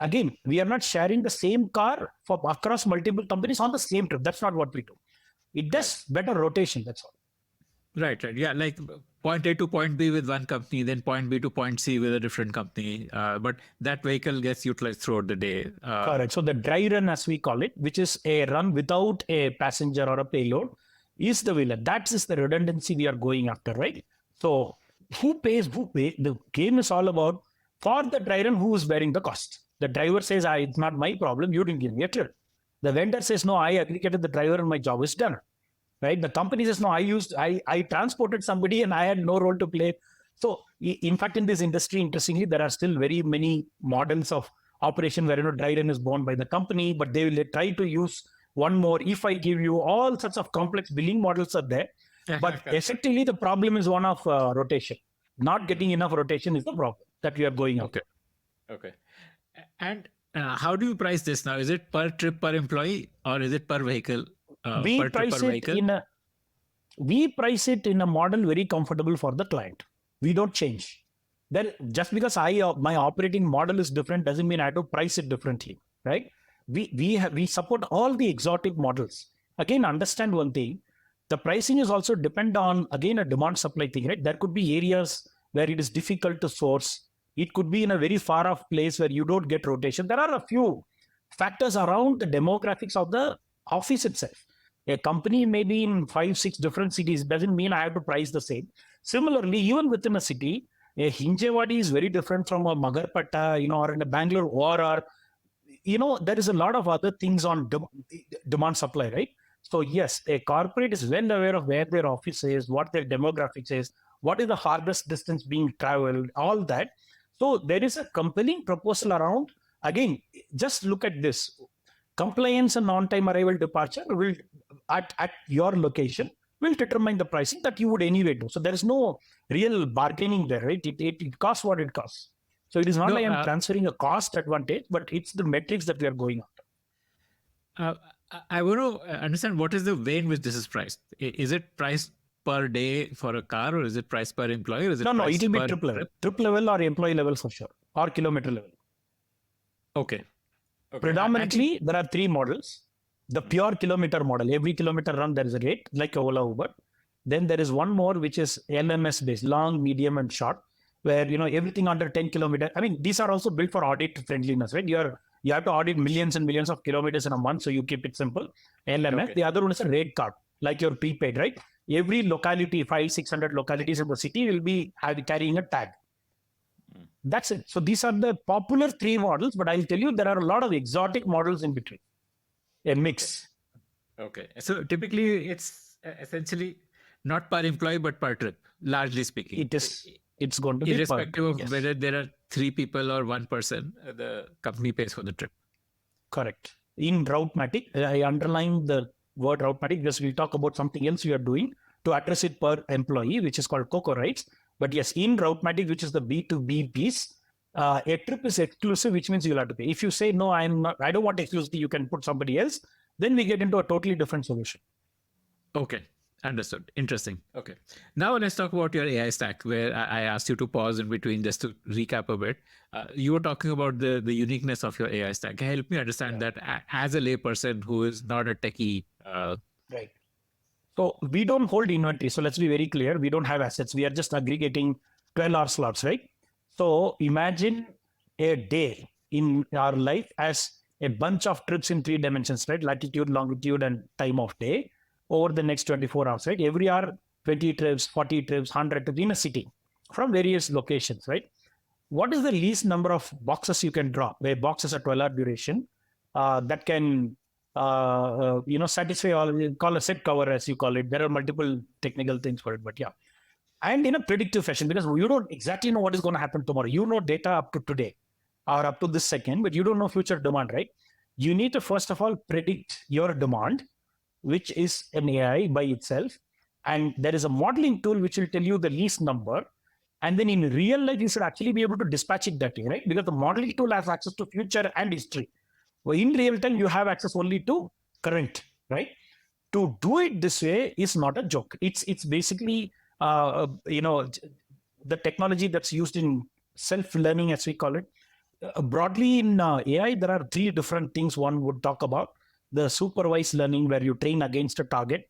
Again, we are not sharing the same car for across multiple companies on the same trip. That's not what we do. It does better rotation, that's all. Right. Yeah, like point A to point B with one company, then point B to point C with a different company. But that vehicle gets utilized throughout the day. Correct. So the dry run, as we call it, which is a run without a passenger or a payload, is the villain. That is the redundancy we are going after, right? So who pays? The game is all about, for the dry run, who is bearing the cost? The driver says, it's not my problem, you didn't give me a clear. The vendor says, no, I aggregated the driver and my job is done. Right? The company says, no, I transported somebody and I had no role to play. So in fact, in this industry, interestingly, there are still very many models of operation where dry run is borne by the company, but they will try to use one more. If I give you, all sorts of complex billing models are there, but effectively the problem is one of rotation. Not getting enough rotation is the problem that we are going after. Okay. And how do you price this now? Is it per trip per employee, or is it per vehicle? We price it in a model very comfortable for the client. We don't change. Then just because my operating model is different doesn't mean I have to price it differently, right? We support all the exotic models. Again, understand one thing: the pricing is also depend on, again, a demand supply thing, right? There could be areas where it is difficult to source. It could be in a very far off place where you don't get rotation. There are a few factors around the demographics of the office itself. A company may be in 5-6 different cities, doesn't mean I have to price the same. Similarly, even within a city, a Hinjewadi is very different from a Magarpatta, or in a Bangalore or there is a lot of other things on demand supply, right? So yes, a corporate is well aware of where their office is, what their demographics is, what is the farthest distance being traveled, all that. So there is a compelling proposal around. Again, just look at this. Compliance and on-time arrival departure will at your location will determine the pricing that you would anyway do. So there is no real bargaining there, right? It costs what it costs. So it is not like I'm transferring a cost advantage, but it's the metrics that we are going after. I want to understand, what is the way in which this is priced? Is it priced per day for a car, or is it price per employee, or is it No, it price will be per trip level. trip? Trip level or employee level for sure, or kilometer level. Okay. Predominantly, there are three models. The pure kilometer model, every kilometer run, there is a rate, like Ola, Uber. Then there is one more, which is LMS based, long, medium, and short, where everything under 10 kilometers. I mean, these are also built for audit friendliness, right? You have to audit millions and millions of kilometers in a month, so you keep it simple. LMS. Okay. The other one is a rate card, like your prepaid, right? Every locality, 500-600 localities in the city will be carrying a tag. That's it. So these are the popular three models, but I'll tell you there are a lot of exotic models in between. A mix. Okay. So typically it's essentially not per employee, but per trip, largely speaking. It's going to be irrespective of yes. whether there are 3 people or 1 person, the company pays for the trip. Correct. In Routematic, I underline the word Routematic because we'll talk about something else we are doing to address it per employee, which is called Coco Rights. But yes, in Routematic, which is the B2B piece, a trip is exclusive, which means you'll have to pay. If you say, no, I don't want exclusivity, you can put somebody else, then we get into a totally different solution. Okay. Understood. Interesting. Okay. Now let's talk about your AI stack, where I asked you to pause in between just to recap a bit. You were talking about the uniqueness of your AI stack. Help me understand that as a layperson who is not a techie. Right. So we don't hold inventory. So let's be very clear. We don't have assets. We are just aggregating 12-hour slots, right? So imagine a day in our life as a bunch of trips in 3 dimensions, right? Latitude, longitude, and time of day over the next 24 hours, right? Every hour, 20 trips, 40 trips, 100 trips in a city from various locations, right? What is the least number of boxes you can draw? Where box is a 12-hour duration that can satisfy all, call a set cover as you call it. There are multiple technical things for it, but yeah. And in a predictive fashion, because you don't exactly know what is going to happen tomorrow. You know data up to today or up to this second, but you don't know future demand, right? You need to first of all predict your demand, which is an AI by itself. And there is a modeling tool which will tell you the least number. And then in real life, you should actually be able to dispatch it that way, right? Because the modeling tool has access to future and history. Well, in real time, you have access only to current, right? To do it this way is not a joke. It's basically, the technology that's used in self-learning, as we call it. Broadly in AI, there are 3 different things one would talk about. The supervised learning, where you train against a target.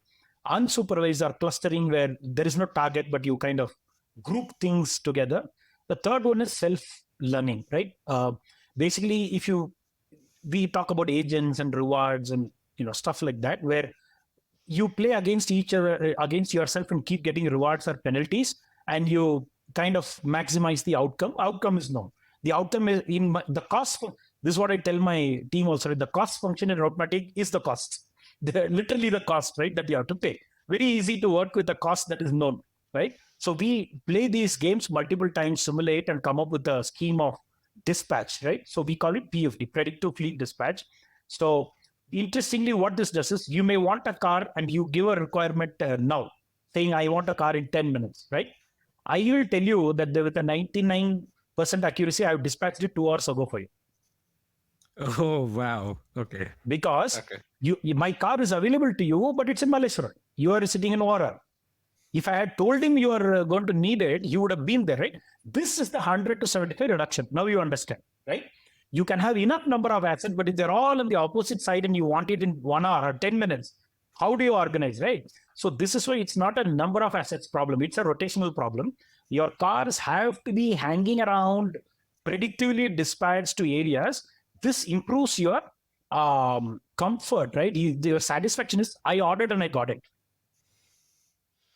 Unsupervised or clustering, where there is no target, but you kind of group things together. The third one is self-learning, right? Basically, we talk about agents and rewards and stuff like that, where you play against each other, against yourself, and keep getting rewards or penalties, and you kind of maximize the outcome. Outcome is known. The outcome is in the cost. This is what I tell my team also. The cost function in Routematic is the cost. Literally the cost, right, that you have to pay. Very easy to work with the cost that is known, right? So we play these games multiple times, simulate, and come up with a scheme of dispatch, right? So we call it PFD, predictive fleet dispatch. So interestingly, what this does is you may want a car and you give a requirement now, saying I want a car in 10 minutes, right? I will tell you that with a 99% accuracy, I have dispatched it 2 hours ago for you. Oh, wow. Okay. Because my car is available to you, but it's in Malleshwaram. You are sitting in Aurora. If I had told him you are going to need it, you would have been there, right? This is the 100 to 75 reduction. Now you understand, right? You can have enough number of assets, but if they're all on the opposite side and you want it in 1 hour or 10 minutes, how do you organize, right? So this is why it's not a number of assets problem. It's a rotational problem. Your cars have to be hanging around, predictively dispatched to areas. This improves your comfort, right? Your satisfaction is, I ordered and I got it.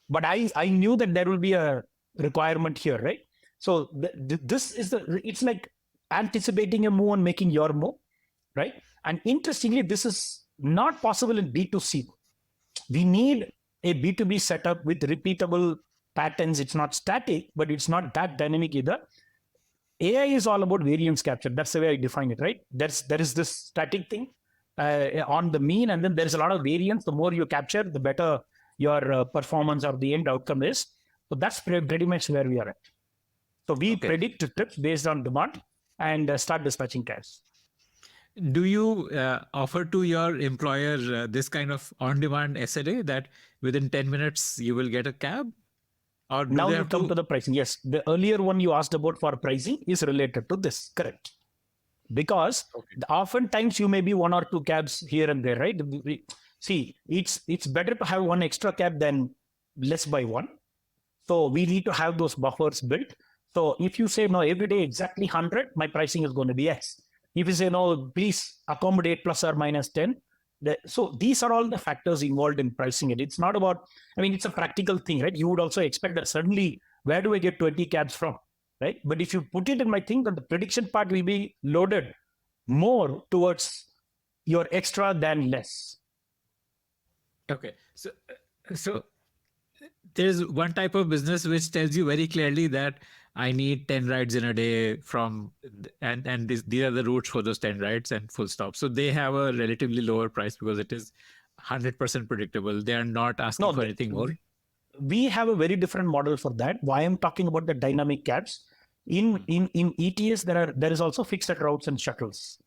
But I knew that there will be a requirement here, right? So this is it's like anticipating a move and making your move, right? And interestingly, this is not possible in B2C. We need a B2B setup with repeatable patterns. It's not static, but it's not that dynamic either. AI is all about variance capture. That's the way I define it, right? There is this static thing on the mean, and then there's a lot of variance. The more you capture, the better your performance or the end outcome is. So that's pretty much where we are at. So we predict trips based on demand and start dispatching cars. do you offer to your employer this kind of on-demand SLA that within 10 minutes you will get a cab? Or do Now they you have come to the pricing. Yes, the earlier one you asked about for pricing is related to this. Correct. Because Okay. oftentimes you may be one or two cabs here and there, right? See, it's better to have one extra cab than less by one. So we need to have those buffers built. So if you say no, every day exactly 100, my pricing is going to be X. If you say no, please accommodate plus or minus 10. So these are all the factors involved in pricing it. It's not about, I mean, it's a practical thing, right? You would also expect that suddenly, where do I get 20 cabs from, right? But if you put it in my thing, then the prediction part will be loaded more towards your extra than less. Okay. So there's one type of business which tells you very clearly that I need 10 rides in a day from, and these are the routes for those 10 rides and full stop. So they have a relatively lower price because it is 100% predictable. They are not asking for anything more. We have a very different model for that. Why I'm talking about the dynamic cabs. In ETS, there is also fixed routes and shuttles.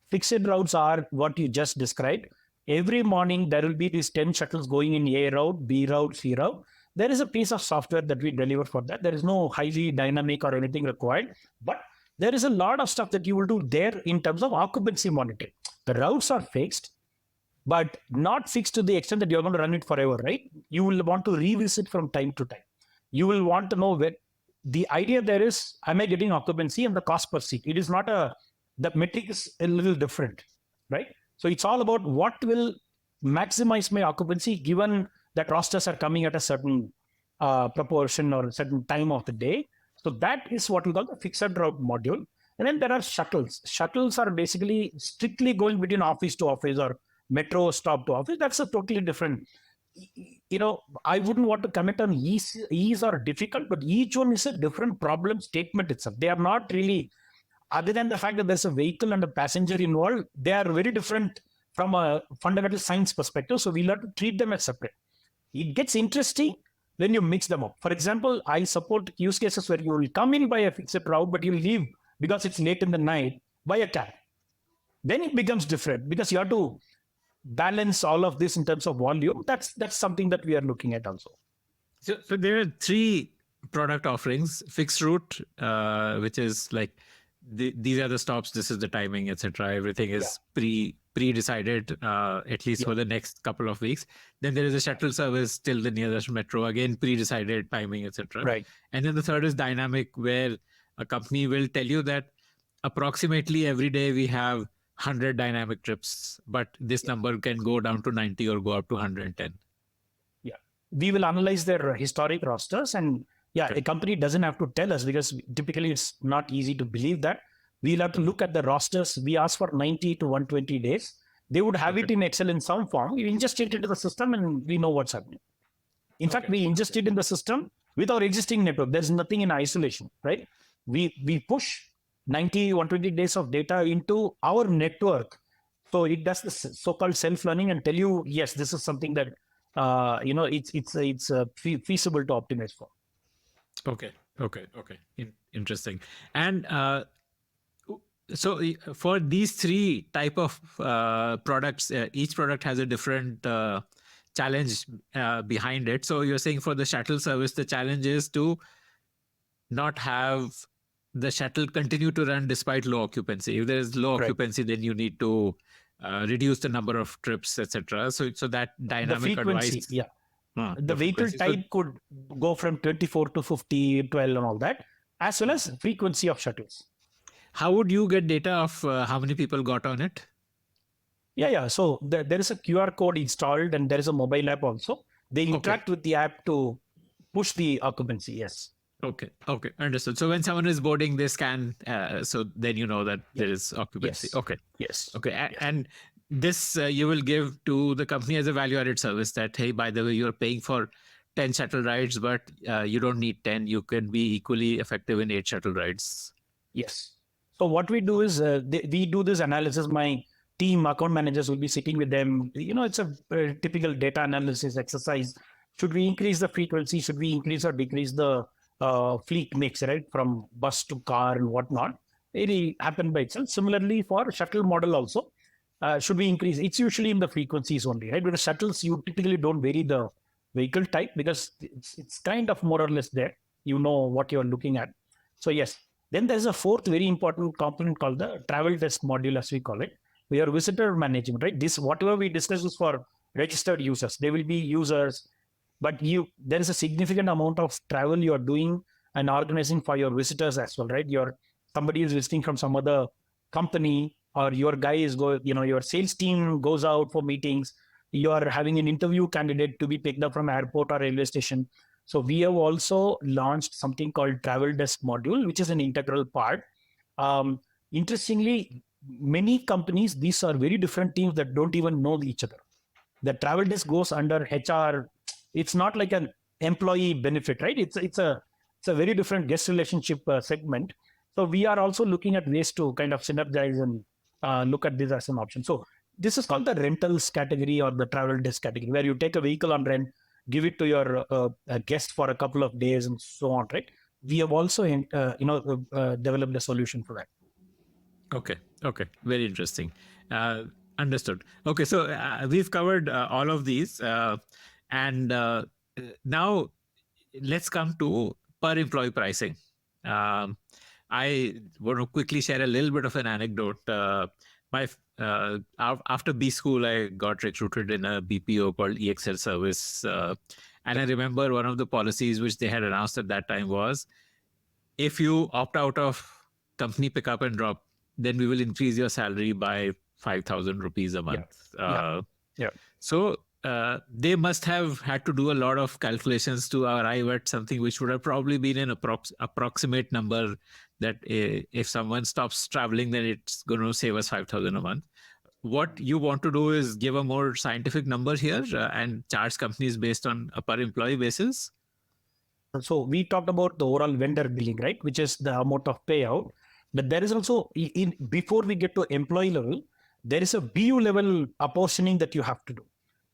Fixed routes are what you just described. Every morning, there will be these 10 shuttles going in A route, B route, C route. There is a piece of software that we deliver for that. There is no highly dynamic or anything required, but there is a lot of stuff that you will do there in terms of occupancy monitoring. The routes are fixed, but not fixed to the extent that you're going to run it forever, right? You will want to revisit from time to time. You will want to know where the idea there is, am I getting occupancy and the cost per seat? It is not the metric is a little different, right? So it's all about what will maximize my occupancy given that rosters are coming at a certain proportion or a certain time of the day. So that is what we call the fixed route module. And then there are shuttles. Shuttles are basically strictly going between office to office or metro stop to office. That's a totally different. I wouldn't want to comment on ease or difficult, but each one is a different problem statement itself. They are not really, other than the fact that there's a vehicle and a passenger involved, they are very different from a fundamental science perspective. So we'll have to treat them as separate. It gets interesting when you mix them up. For example, I support use cases where you will come in by a fixed route, but you'll leave because it's late in the night by a cab. Then it becomes different because you have to balance all of this in terms of volume. That's something that we are looking at also. So there are three product offerings: fixed route, which is like these are the stops, this is the timing, etc. Everything is pre-decided, at least for the next couple of weeks. Then there is a shuttle service till the nearest metro, again pre-decided timing, etc. Right. And then the third is dynamic, where a company will tell you that approximately every day we have 100 dynamic trips, but this number can go down to 90 or go up to 110. Yeah, we will analyze their historic rosters, and a company doesn't have to tell us because typically it's not easy to believe that. We'll have to look at the rosters. We ask for 90 to 120 days. They would have it in Excel in some form. We ingest it into the system and we know what's happening. In fact, we ingest it in the system with our existing network. There's nothing in isolation, right? We push 90, 120 days of data into our network. So it does the so-called self-learning and tell you, yes, this is something that, it's feasible to optimize for. Okay. Interesting. And so for these three type of products, each product has a different challenge behind it. So you're saying for the shuttle service, the challenge is to not have the shuttle continue to run despite low occupancy. If there is low occupancy, then you need to reduce the number of trips, etc. So that dynamic advice. The vehicle type could go from 24 to 50, 12 and all that, as well as frequency of shuttles. How would you get data of how many people got on it? Yeah. So there is a QR code installed and there is a mobile app also. They interact with the app to push the occupancy. Yes. Okay. Understood. So when someone is boarding, they scan. So then you know that there is occupancy. Yes. Okay. Yes. Okay. Yes. And this you will give to the company as a value-added service that, hey, by the way, you're paying for 10 shuttle rides, but you don't need 10. You can be equally effective in 8 shuttle rides. Yes. So what we do is we do this analysis. My team, account managers will be sitting with them. It's a typical data analysis exercise. Should we increase the frequency? Should we increase or decrease the fleet mix, right? From bus to car and whatnot. it happen by itself. Similarly, for shuttle model also, should we increase? It's usually in the frequencies only, right? With the shuttles, you typically don't vary the vehicle type because it's kind of more or less there. You know what you're looking at. So yes. Then there's a fourth very important component called the travel desk module, as we call it. We are visitor management, right? This whatever we discuss is for registered users. They will be users, but there is a significant amount of travel you are doing and organizing for your visitors as well, right? Somebody is visiting from some other company, or your guy is your sales team goes out for meetings. You are having an interview candidate to be picked up from airport or railway station. So we have also launched something called travel desk module, which is an integral part. um, Interestingly, many companies, these are very different teams that don't even know each other. The travel desk goes under HR. It's not like an employee benefit, right? It's a very different guest relationship segment. So we are also looking at ways to kind of synergize and look at this as an option. So this is called the rentals category or the travel desk category, where you take a vehicle on rent, give it to your guest for a couple of days and so on, right? We have also developed a solution for that. Okay. Okay. Very interesting. Uh, Understood. Okay. So we've covered all of these. And now let's come to per employee pricing. Um, I want to quickly share a little bit of an anecdote. After B school, I got recruited in a BPO called EXL Service. And I remember one of the policies which they had announced at that time was, if you opt out of company pickup and drop, then we will increase your salary by 5,000 rupees a month. Yeah. So they must have had to do a lot of calculations to arrive at something which would have probably been an approximate number, that if someone stops traveling, then it's going to save us 5,000 a month. What you want to do is give a more scientific number here and charge companies based on a per employee basis. So we talked about the overall vendor billing, right, which is the amount of payout. But there is also, before we get to employee level, there is a BU level apportioning that you have to do.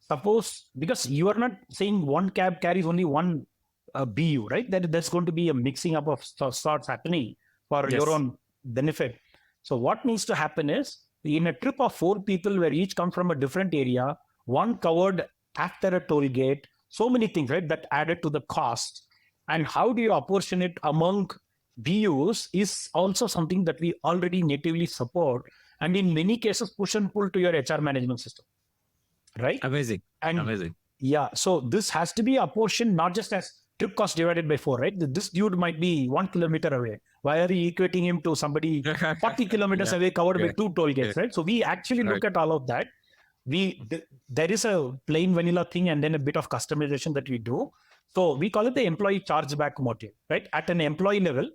Suppose, because you are not saying one cab carries only one BU, right? There's going to be a mixing up of sorts happening for your own benefit. So what needs to happen is, in a trip of 4 people where each come from a different area, one covered after a toll gate, so many things, right, that added to the cost. And how do you apportion it among BUs is also something that we already natively support, and in many cases push and pull to your HR management system, right? Amazing. Yeah, so this has to be apportioned not just as trip cost divided by 4, right? This dude might be 1 kilometer away. Why are you equating him to somebody 40 kilometers away covered by 2 toll gates, right? So we actually look at all of that. There is a plain vanilla thing and then a bit of customization that we do. So we call it the employee chargeback model, right? At an employee level,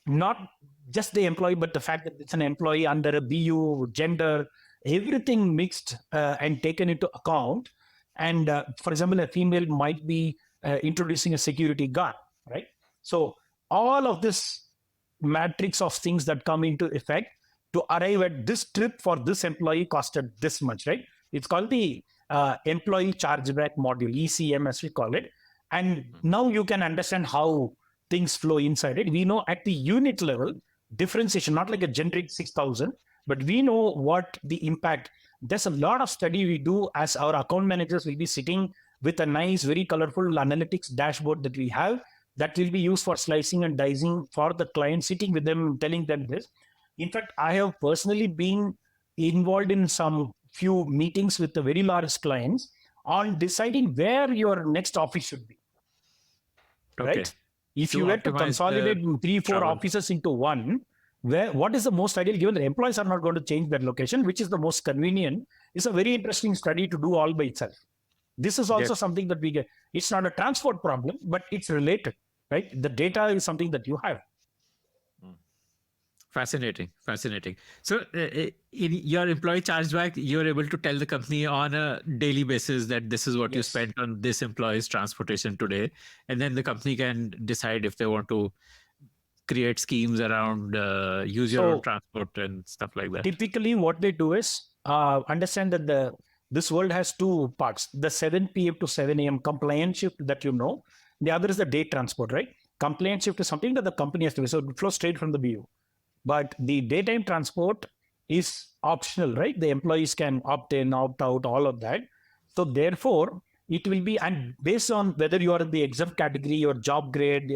not just the employee, but the fact that it's an employee under a BU, gender, everything mixed and taken into account. And for example, a female might be introducing a security guard, right? So all of this matrix of things that come into effect to arrive at this trip for this employee costed this much, right? It's called the employee chargeback module, ECM as we call it. And now you can understand how things flow inside it. We know at the unit level, differentiation, not like a generic 6,000, but we know what the impact. There's a lot of study we do as our account managers will be sitting with a nice, very colorful analytics dashboard that we have that will be used for slicing and dicing for the client, sitting with them, telling them this. In fact, I have personally been involved in some few meetings with the very large clients on deciding where your next office should be. Okay. Right? If you were to consolidate 3-4 offices into one, what is the most ideal, given the employees are not going to change their location, which is the most convenient, is a very interesting study to do all by itself. This is also something that we get. It's not a transport problem, but it's related, right? The data is something that you have. Fascinating. So in your employee chargeback, you're able to tell the company on a daily basis that this is what you spent on this employee's transportation today. And then the company can decide if they want to create schemes around use your own transport and stuff like that. Typically what they do is understand that this world has 2 parts. The 7 p.m. to 7 a.m. compliance shift that you know. The other is the day transport, right? Compliance shift is something that the company has to do. So it flows straight from the BU. But the daytime transport is optional, right? The employees can opt in, opt out, all of that. So therefore, it will be, and based on whether you are in the exempt category, your job grade,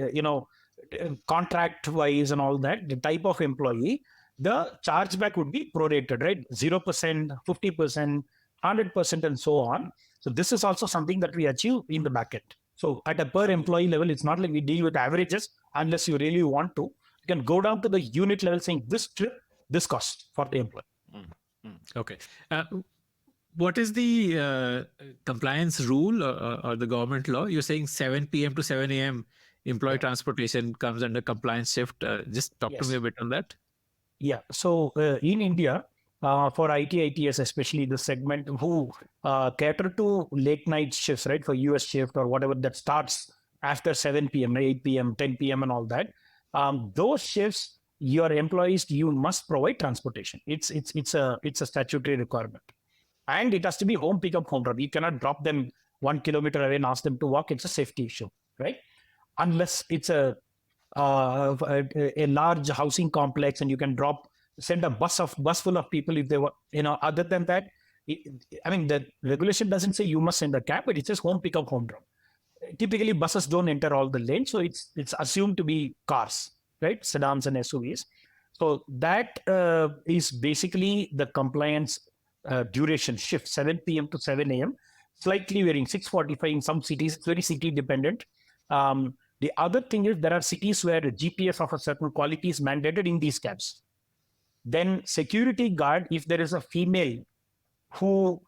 contract wise and all that, the type of employee, the chargeback would be prorated, right? 0%, 50%, 100%, and so on. So this is also something that we achieve in the backend. So at a per employee level, it's not like we deal with averages unless you really want to. You can go down to the unit level saying this trip, this cost for the employee. Okay. What is the compliance rule or the government law? You're saying 7 p.m. to 7 a.m. employee transportation comes under compliance shift. Just talk to me a bit on that. Yeah. So in India, for IT, ITS, especially the segment who cater to late night shifts, right? For US shift or whatever that starts after 7 p.m., 8 p.m., 10 p.m. and all that. Those shifts, your employees, you must provide transportation. It's a statutory requirement. And it has to be home pickup, home drop. You cannot drop them 1 kilometer away and ask them to walk. It's a safety issue, right? Unless it's a large housing complex and you can send a bus full of people if they were, other than that, the regulation doesn't say you must send a cab, but it says home pickup, home drop. Typically buses don't enter all the lanes, so it's assumed to be cars, right? Sedans and SUVs. So that is basically the compliance duration shift, 7 p.m. to 7 a.m. Slightly varying, 6:45 in some cities. It's very city dependent. The other thing is there are cities where GPS of a certain quality is mandated in these cabs. Then security guard, if there is a female who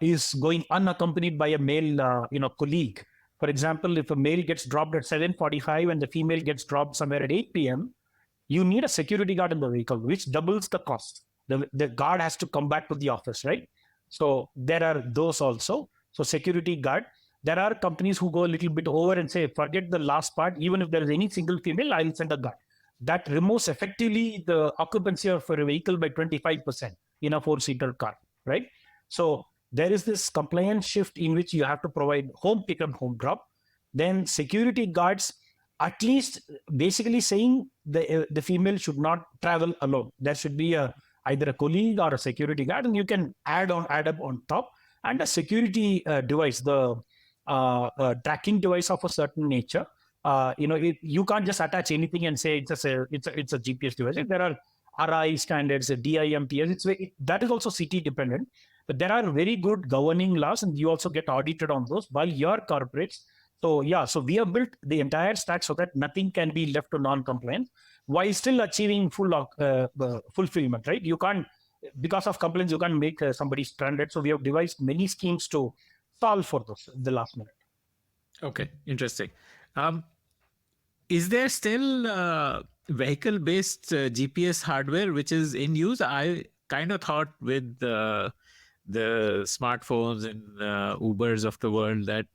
is going unaccompanied by a male, colleague. For example, if a male gets dropped at 7:45 and the female gets dropped somewhere at 8 p.m., you need a security guard in the vehicle, which doubles the cost. The guard has to come back to the office, right? So there are those also. So security guard. There are companies who go a little bit over and say, forget the last part. Even if there is any single female, I'll send a guard. That removes effectively the occupancy of a vehicle by 25% in a 4-seater car, right? So there is this compliance shift in which you have to provide home pick and home drop. Then security guards, at least basically saying the female should not travel alone. There should be either a colleague or a security guard, and you can add up on top. And a security device, the tracking device of a certain nature. You can't just attach anything and say it's a GPS device. There are RI standards, DIMTS. That is also city dependent. But there are very good governing laws, and you also get audited on those by your corporates. So we have built the entire stack so that nothing can be left to non-compliant while still achieving full fulfillment, right? You can't, because of compliance, you can't make somebody stranded. So we have devised many schemes to solve for those in the last minute. Okay, interesting. Is there still vehicle-based GPS hardware which is in use? I kind of thought with the smartphones and Ubers of the world that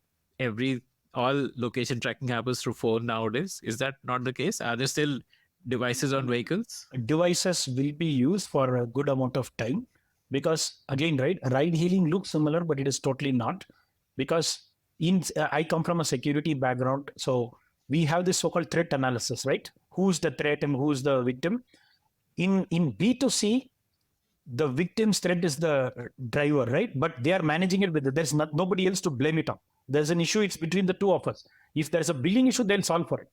all location tracking happens through phone nowadays. Is that not the case? Are there still devices on vehicles? Devices will be used for a good amount of time because, again, right, ride hailing looks similar, but it is totally not. Because I come from a security background, so we have this so-called threat analysis, right? Who's the threat and who's the victim? In B2C, the victim's threat is the driver, right? But they are managing it with there's nobody else to blame it on. There's an issue, it's between the two of us. If there's a billing issue, they'll solve for it.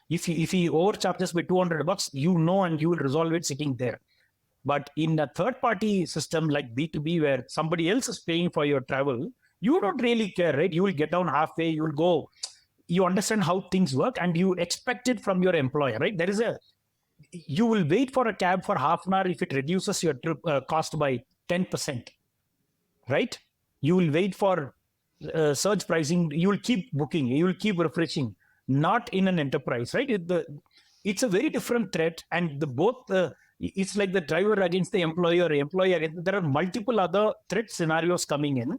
If he overcharges by $200, and you will resolve it sitting there. But in a third-party system like B2B, where somebody else is paying for your travel, you don't really care, right? You will get down halfway, you will go, you understand how things work, and you expect it from your employer, right? You will wait for a cab for half an hour if it reduces your trip cost by 10%, right? You will wait for surge pricing, you will keep booking, you will keep refreshing, not in an enterprise, right? It's a very different threat, and it's like the driver against the employer, there are multiple other threat scenarios coming in,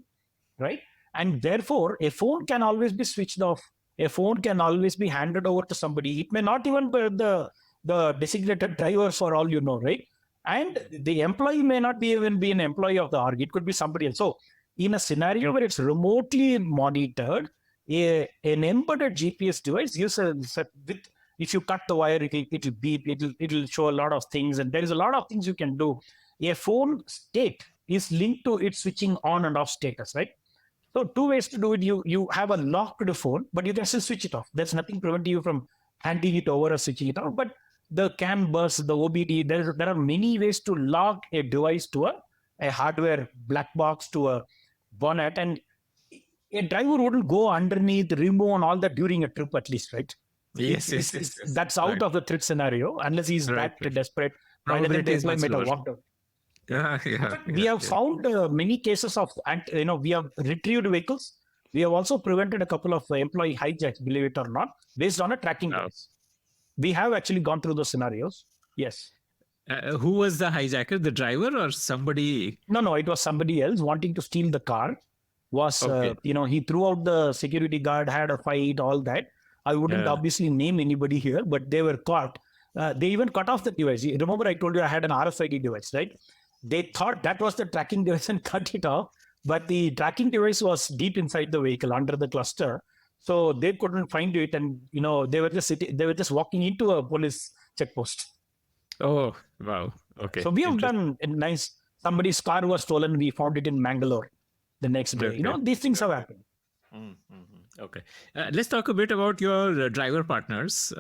right? And therefore, a phone can always be switched off. A phone can always be handed over to somebody. It may not even be the designated driver for all you know, right? And the employee may not even be an employee of the org. It could be somebody else. So in a scenario where it's remotely monitored, an embedded GPS device with If you cut the wire, it'll beep, it'll show a lot of things, and there is a lot of things you can do. A phone state is linked to its switching on and off status, right? So two ways to do it. You have a locked phone, but you can still switch it off. There's nothing preventing you from handing it over or switching it off. But the CAN bus, the OBD, there are many ways to lock a device to a hardware black box to a bonnet, and a driver wouldn't go underneath, remove and all that during a trip, at least, right? Yes. That's out of the threat scenario, unless he's that desperate. By the time the employee might have walked out. We have found many cases of, we have retrieved vehicles. We have also prevented a couple of employee hijacks, believe it or not, based on a tracking device. We have actually gone through those scenarios. Yes. Who was the hijacker? The driver or somebody? No, it was somebody else wanting to steal the car. He threw out the security guard, had a fight, all that. I wouldn't obviously name anybody here, but they were caught. They even cut off the device. Remember, I told you I had an RFID device, right? They thought that was the tracking device and cut it off, but the tracking device was deep inside the vehicle under the cluster, so they couldn't find it. And they were just walking into a police checkpost. Oh wow! Okay. So we have done a nice. Somebody's car was stolen. We found it in Mangalore the next day. Okay. These things have happened. Okay. Let's talk a bit about your driver partners.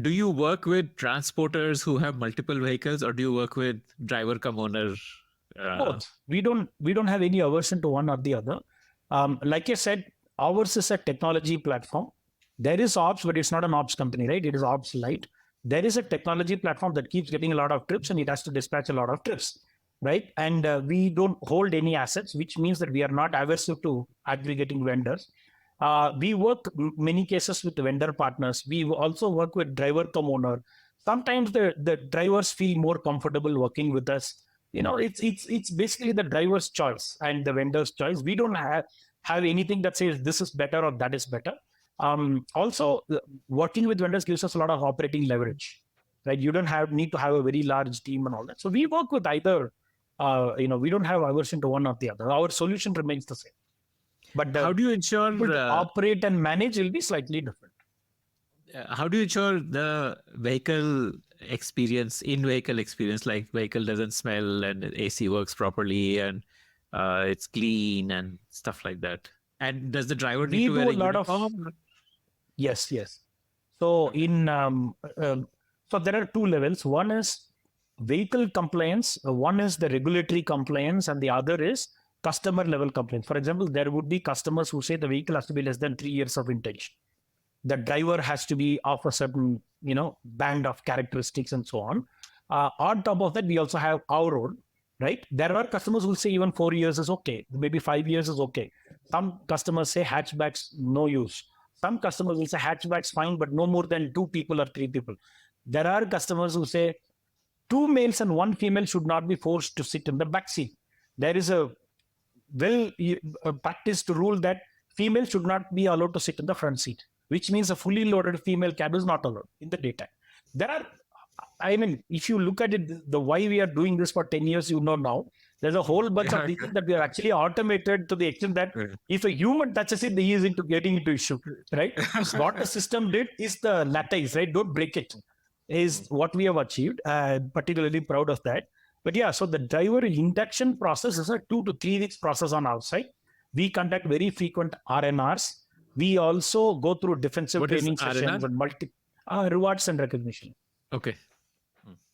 Do you work with transporters who have multiple vehicles, or do you work with driver cum owner? Both. We don't have any aversion to one or the other. Like I said, ours is a technology platform. There is ops, but it's not an ops company, right? It is ops light. There is a technology platform that keeps getting a lot of trips, and it has to dispatch a lot of trips, right? And we don't hold any assets, which means that we are not aversive to aggregating vendors. We work many cases with vendor partners. We also work with driver cum owner. Sometimes the drivers feel more comfortable working with us. It's basically the driver's choice and the vendor's choice. We don't have anything that says this is better or that is better. Also, working with vendors gives us a lot of operating leverage, right? You don't need to have a very large team and all that. So we work with either. We don't have aversion to one or the other. Our solution remains the same. But how do you ensure operate and manage will be slightly different? How do you ensure the vehicle experience, like vehicle doesn't smell and AC works properly and it's clean and stuff like that? And does the driver need to wear a uniform? Yes. So so there are two levels. One is vehicle compliance. One is the regulatory compliance, and the other is customer level complaints. For example, there would be customers who say the vehicle has to be less than 3 years of vintage. The driver has to be of a certain, band of characteristics and so on. On top of that, we also have our own, right? There are customers who say even 4 years is okay. Maybe 5 years is okay. Some customers say hatchbacks, no use. Some customers will say hatchbacks fine, but no more than 2 people or 3 people. There are customers who say 2 males and 1 female should not be forced to sit in the back seat. There is a practiced rule that female should not be allowed to sit in the front seat, which means a fully loaded female cab is not allowed in the daytime. If you look at it, the why we are doing this for 10 years, now, there's a whole bunch of things that we have actually automated to the extent that if a human touches it, he is getting into issue, right? What the system did is the lattice, right? Don't break it, is what we have achieved. Particularly proud of that. But so the driver induction process is a 2 to 3 weeks process on our side. We conduct very frequent RNRs. We also go through defensive training sessions and rewards and recognition. Okay.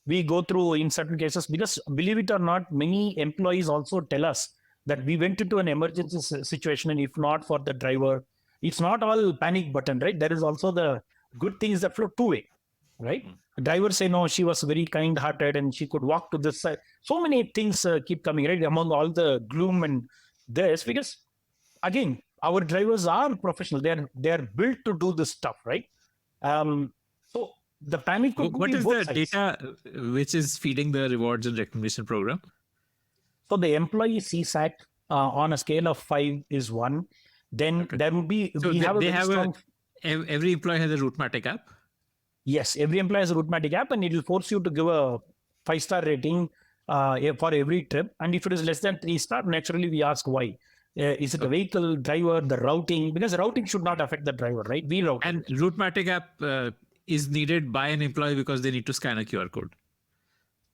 We go through in certain cases, because believe it or not, many employees also tell us that we went into an emergency situation, and if not for the driver, it's not all panic button, right? There is also the good things that flow two-way, right? Drivers say, no, she was very kind-hearted and she could walk to this side. So many things keep coming, right? Among all the gloom and this, because again, our drivers are professional. They are built to do this stuff, right? So the panic could What be is both the sides. data which is feeding the rewards and recognition program? So the employee CSAT on a scale of 5 is 1. Then there would be, So every employee has a Routematic app? Yes, every employee has a Routematic app, and it will force you to give a 5-star rating for every trip. And if it is less than 3-star, naturally we ask why. Is it a vehicle, driver, the routing? Because routing should not affect the driver, right? We route. And Routematic app is needed by an employee because they need to scan a QR code.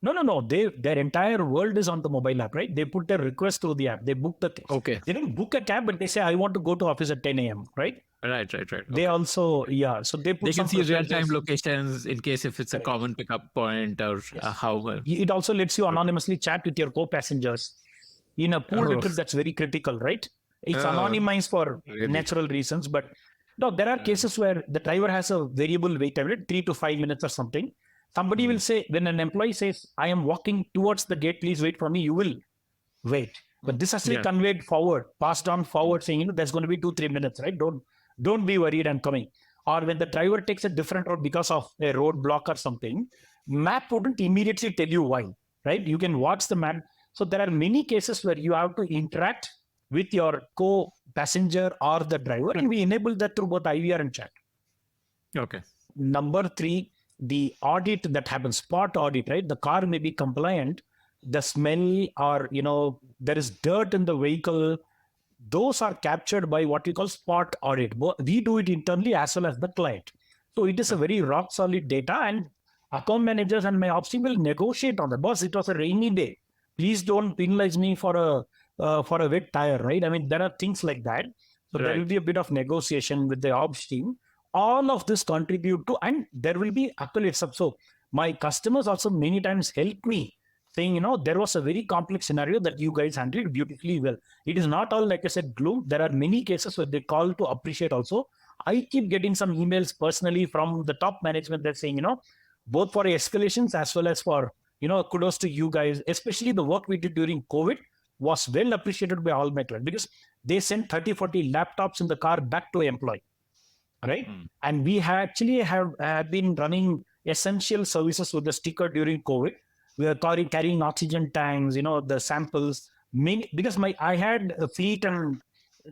No. Their entire world is on the mobile app, right? They put their request through the app. They book the. Okay. They don't book a cab, but they say, I want to go to office at 10 a.m., right? Right. They also, so they put They can some see real-time preferences. locations in case if it's a common pickup point or how. It also lets you anonymously chat with your co-passengers in a pool Oh. trip. That's very critical, right? It's anonymized for Really? natural reasons, but no, there are cases where the driver has a variable wait time, right? 3 to 5 minutes or something. Somebody will say, when an employee says, I am walking towards the gate, please wait for me, you will wait. But this has to be conveyed forward, passed on forward, saying, there's going to be 2-3 minutes, right? Don't be worried, I'm coming. Or when the driver takes a different route because of a roadblock or something, map wouldn't immediately tell you why, right? You can watch the map. So there are many cases where you have to interact with your co-passenger or the driver, and we enable that through both IVR and chat. Okay. Number 3, the audit that happens, spot audit, right? The car may be compliant, the smell or, there is dirt in the vehicle. Those are captured by what we call spot audit. We do it internally as well as the client. So it is a very rock solid data, and account managers and my ops team will negotiate on that. Boss, it was a rainy day. Please don't penalize me for a wet tire, right? I mean, there are things like that. So there will be a bit of negotiation with the ops team. All of this contribute to, and there will be accolades up. So my customers also many times help me saying, there was a very complex scenario that you guys handled beautifully well. It is not all, like I said, gloom. There are many cases where they call to appreciate also. I keep getting some emails personally from the top management that's saying, both for escalations as well as for, kudos to you guys, especially the work we did during COVID was well appreciated by all my clients because they sent 30-40 laptops in the car back to employee, right? And we actually have been running essential services with the sticker during COVID. We are carrying oxygen tanks, the samples, because I had a fleet and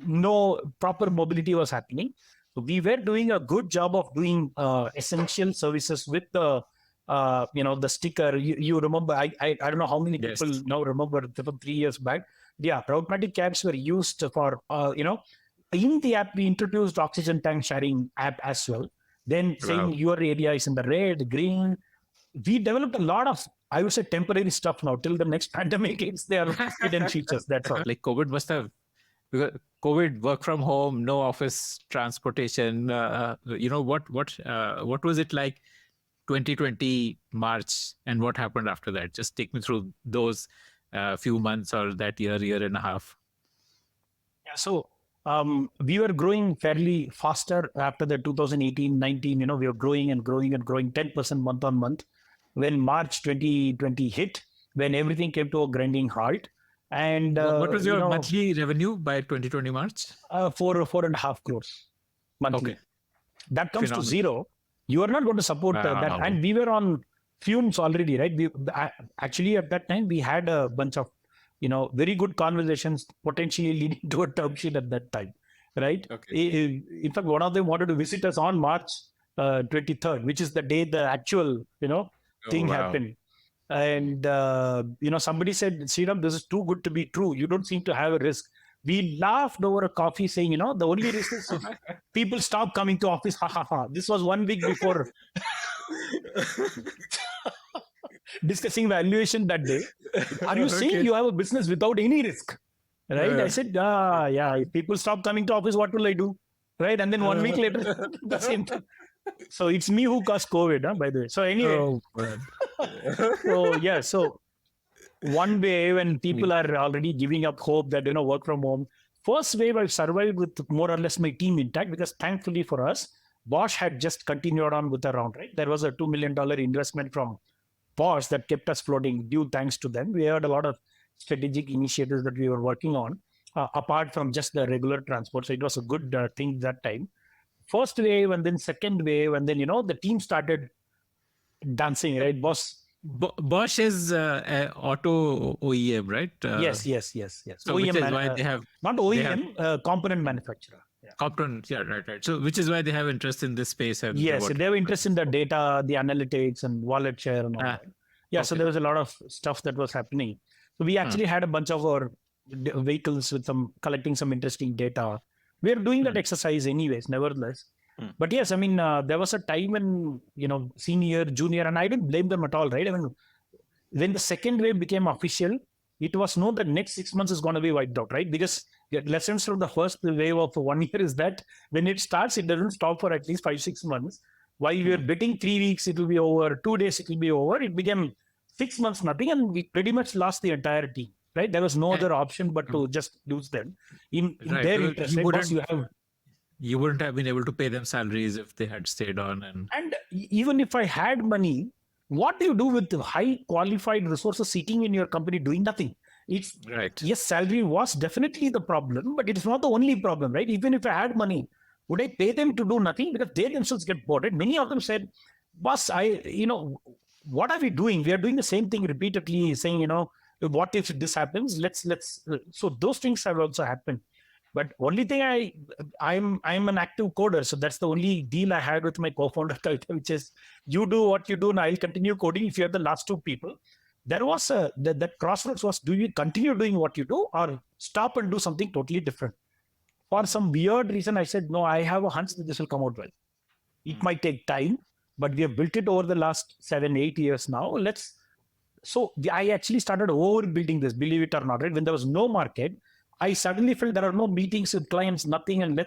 no proper mobility was happening. So we were doing a good job of doing essential services with the, the sticker. You remember, I don't know how many people now remember from 3 years back. Yeah, Routematic cabs were used for, in the app, we introduced oxygen tank sharing app as well. Then saying your area is in the red, green. We developed a lot of, I would say, temporary stuff now till the next pandemic. It's their hidden features. That's all. Like COVID must have, because COVID, work from home, no office transportation. What was it like 2020 March, and what happened after that? Just take me through those few months or that year and a half. Yeah, so we were growing fairly faster after the 2018-19. We were growing 10% month on month. When March 2020 hit, when everything came to a grinding halt. And what was your monthly revenue by 2020 March? 4.5 crores monthly. Okay. That comes to zero. You are not going to support that. And we were on fumes already, right? Actually, at that time, we had a bunch of, very good conversations potentially leading to a term sheet at that time, right? Okay. In fact, one of them wanted to visit us on March 23rd, which is the day the actual, thing happened. And, somebody said, Sriram, this is too good to be true. You don't seem to have a risk. We laughed over a coffee saying, the only risk is people stop coming to office. Ha, ha, ha. This was 1 week before discussing valuation that day. Are you saying you have a business without any risk? Right? I said, yeah, if people stop coming to office, what will I do? Right? And then 1 week later, the same thing. So it's me who caused COVID, by the way. So anyway, so one way when people are already giving up hope that, work from home, first wave I've survived with more or less my team intact because thankfully for us, Bosch had just continued on with the round, right? There was a $2 million investment from Bosch that kept us floating due thanks to them. We had a lot of strategic initiatives that we were working on apart from just the regular transport. So it was a good thing that time. First wave and then second wave, and then the team started dancing, right? Bosch is auto OEM, right? Yes. So which is why they have not OEM, component manufacturer. Component, right. So which is why they have interest in this space. And yes, they have interest in the data, the analytics, and wallet share and all that. Yeah, so there was a lot of stuff that was happening. So we actually had a bunch of our vehicles with collecting some interesting data. We are doing that exercise anyways, nevertheless. But yes, I mean, there was a time when, senior, junior, and I didn't blame them at all, right? I mean, when the second wave became official, it was known that next 6 months is going to be wiped out, right? Because the lessons from the first wave of 1 year is that when it starts, it doesn't stop for at least 5-6 months. While we were betting 3 weeks, it will be over, 2 days, it will be over. It became 6 months, nothing, and we pretty much lost the entire team, right? There was no other option but to just lose them in their interest. Right? Because you wouldn't have been able to pay them salaries if they had stayed on. And even if I had money, what do you do with high qualified resources sitting in your company doing nothing? It's right. Yes, salary was definitely the problem, but it's not the only problem, right? Even if I had money, would I pay them to do nothing? Because they themselves get bored. Right? Many of them said, boss, what are we doing? We are doing the same thing repeatedly, saying, what if this happens? Let's. So those things have also happened. But only thing I'm an active coder, so that's the only deal I had with my co-founder, which is you do what you do, and I'll continue coding if you're the last two people. There was that crossroads was: do you continue doing what you do, or stop and do something totally different? For some weird reason, I said no. I have a hunch that this will come out well. It might take time, but we have built it over the last 7-8 years now. So I actually started overbuilding this, believe it or not. Right when there was no market, I suddenly felt there are no meetings with clients, nothing, and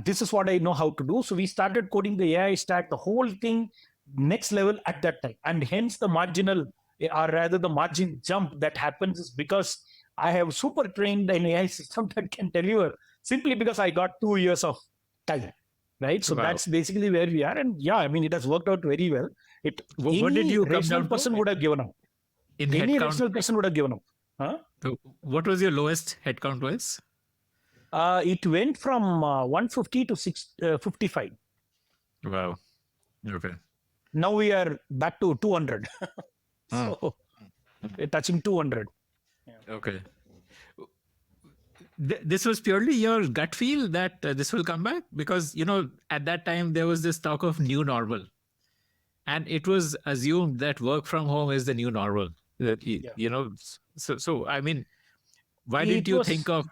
this is what I know how to do. So we started coding the AI stack, the whole thing, next level at that time. And hence the marginal, or rather the margin jump that happens is because I have super trained an AI system that can deliver simply because I got 2 years of time, right? So that's basically where we are. And yeah, I mean, it has worked out very well. What did you rational person would have given up. Any rational person would have given up. Huh? So what was your lowest headcount was? It went from 150 to 55. Wow. Okay. Now we are back to 200. So we're touching 200. Yeah. Okay. This was purely your gut feel that this will come back? Because, at that time there was this talk of new normal. And it was assumed that work from home is the new normal. So I mean, why didn't you think of,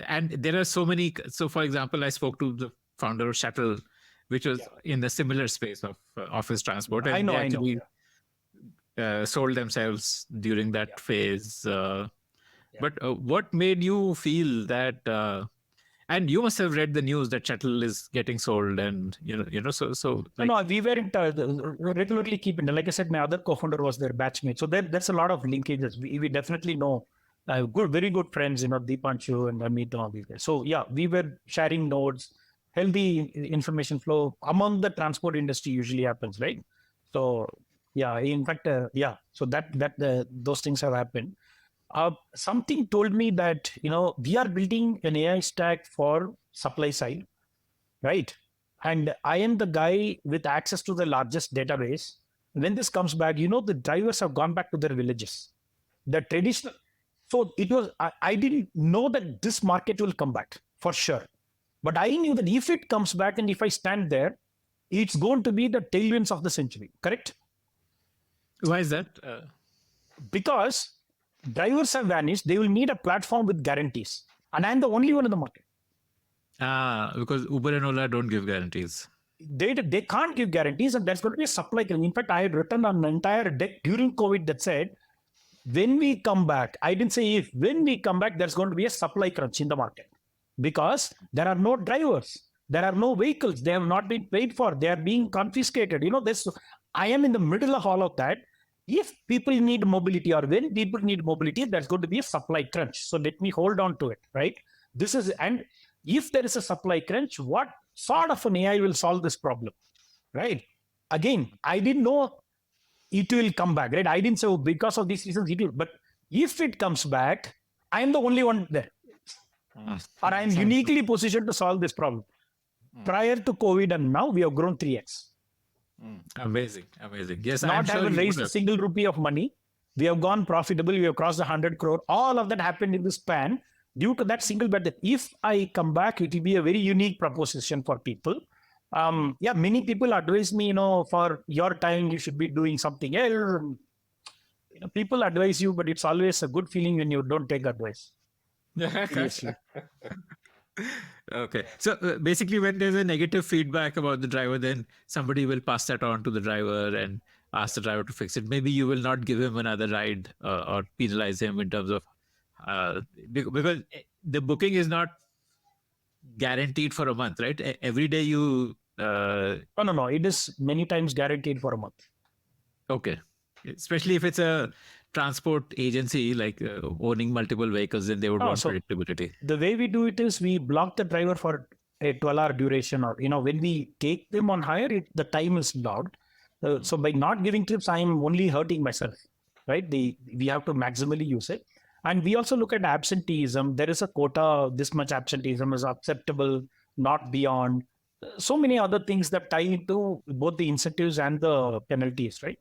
and there are so many, so for example, I spoke to the founder of Shuttle, which was in the similar space of office transport. And I know. Sold themselves during that phase. But what made you feel that, and you must have read the news that Shuttle is getting sold, and so. No, we weren't regularly keeping. Like I said, my other co-founder was their batchmate, so there's a lot of linkages. We definitely know very good friends, Deepanshu and Amit and all these guys. So yeah, we were sharing nodes. Healthy information flow among the transport industry usually happens, right? So yeah, in fact, So those things have happened. Something told me that, we are building an AI stack for supply side, right? And I am the guy with access to the largest database. When this comes back, the drivers have gone back to their villages. The traditional. So it was, I didn't know that this market will come back for sure. But I knew that if it comes back and if I stand there, it's going to be the tailwinds of the century, correct? Why is that? Because drivers have vanished. They will need a platform with guarantees. And I'm the only one in the market. Because Uber and Ola don't give guarantees. They can't give guarantees, and there's going to be a supply. In fact, I had written an entire deck during COVID that said, when we come back, I didn't say if, when we come back, there's going to be a supply crunch in the market. Because there are no drivers. There are no vehicles. They have not been paid for. They are being confiscated. I am in the middle of all of that. If people need mobility, or when people need mobility, there's going to be a supply crunch. So let me hold on to it, right? And if there is a supply crunch, what sort of an AI will solve this problem, right? Again, I didn't know it will come back, right? I didn't say, because of these reasons it will. But if it comes back, I am the only one there. Or I am uniquely positioned to solve this problem. Prior to COVID and now, we have grown 3x. Amazing. Yes, not have raised a single rupee of money. We have gone profitable. We have crossed 100 crore. All of that happened in the span due to that single bet. That if I come back, it will be a very unique proposition for people. Many people advise me, for your time, you should be doing something else. People advise you, but it's always a good feeling when you don't take advice seriously. Okay. So basically, when there's a negative feedback about the driver, then somebody will pass that on to the driver and ask the driver to fix it. Maybe you will not give him another ride or penalize him in terms of because the booking is not guaranteed for a month, right? Every day you. No. It is many times guaranteed for a month. Okay. Especially if it's a transport agency like owning multiple vehicles, then they would want So predictability. the way we do it is we block the driver for a 12-hour duration, or when we take them on hire, the time is logged. So by not giving trips, I am only hurting myself, right? We have to maximally use it. And we also look at absenteeism. There is a quota, this much absenteeism is acceptable, not beyond. So many other things that tie into both the incentives and the penalties, right?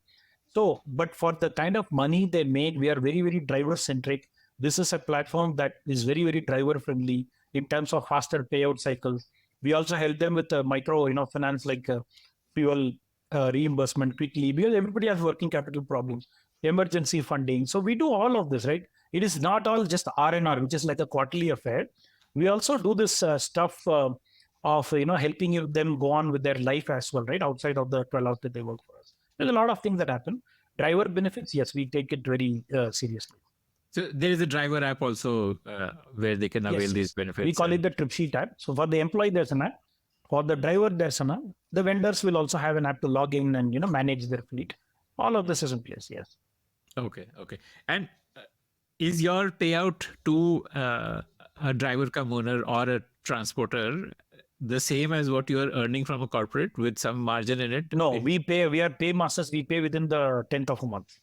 So, but for the kind of money they make, we are very, very driver centric. This is a platform that is very, very driver friendly in terms of faster payout cycles. We also help them with micro, finance like fuel reimbursement quickly, because everybody has working capital problems, emergency funding. So we do all of this, right? It is not all just R&R, which is like a quarterly affair. We also do this stuff of helping them go on with their life as well, right? Outside of the 12 hours that they work for us. There's a lot of things that happen. Driver benefits, yes, we take it very seriously. So there is a driver app also where they can avail these benefits. We call it the trip sheet app. So for the employee, there's an app. For the driver, there's an app. The vendors will also have an app to log in and manage their fleet. All of this is in place. Yes. Okay. And is your payout to a driver cum owner or a transporter the same as what you are earning from a corporate with some margin in it? No, we are paymasters. We pay within the 10th of a month.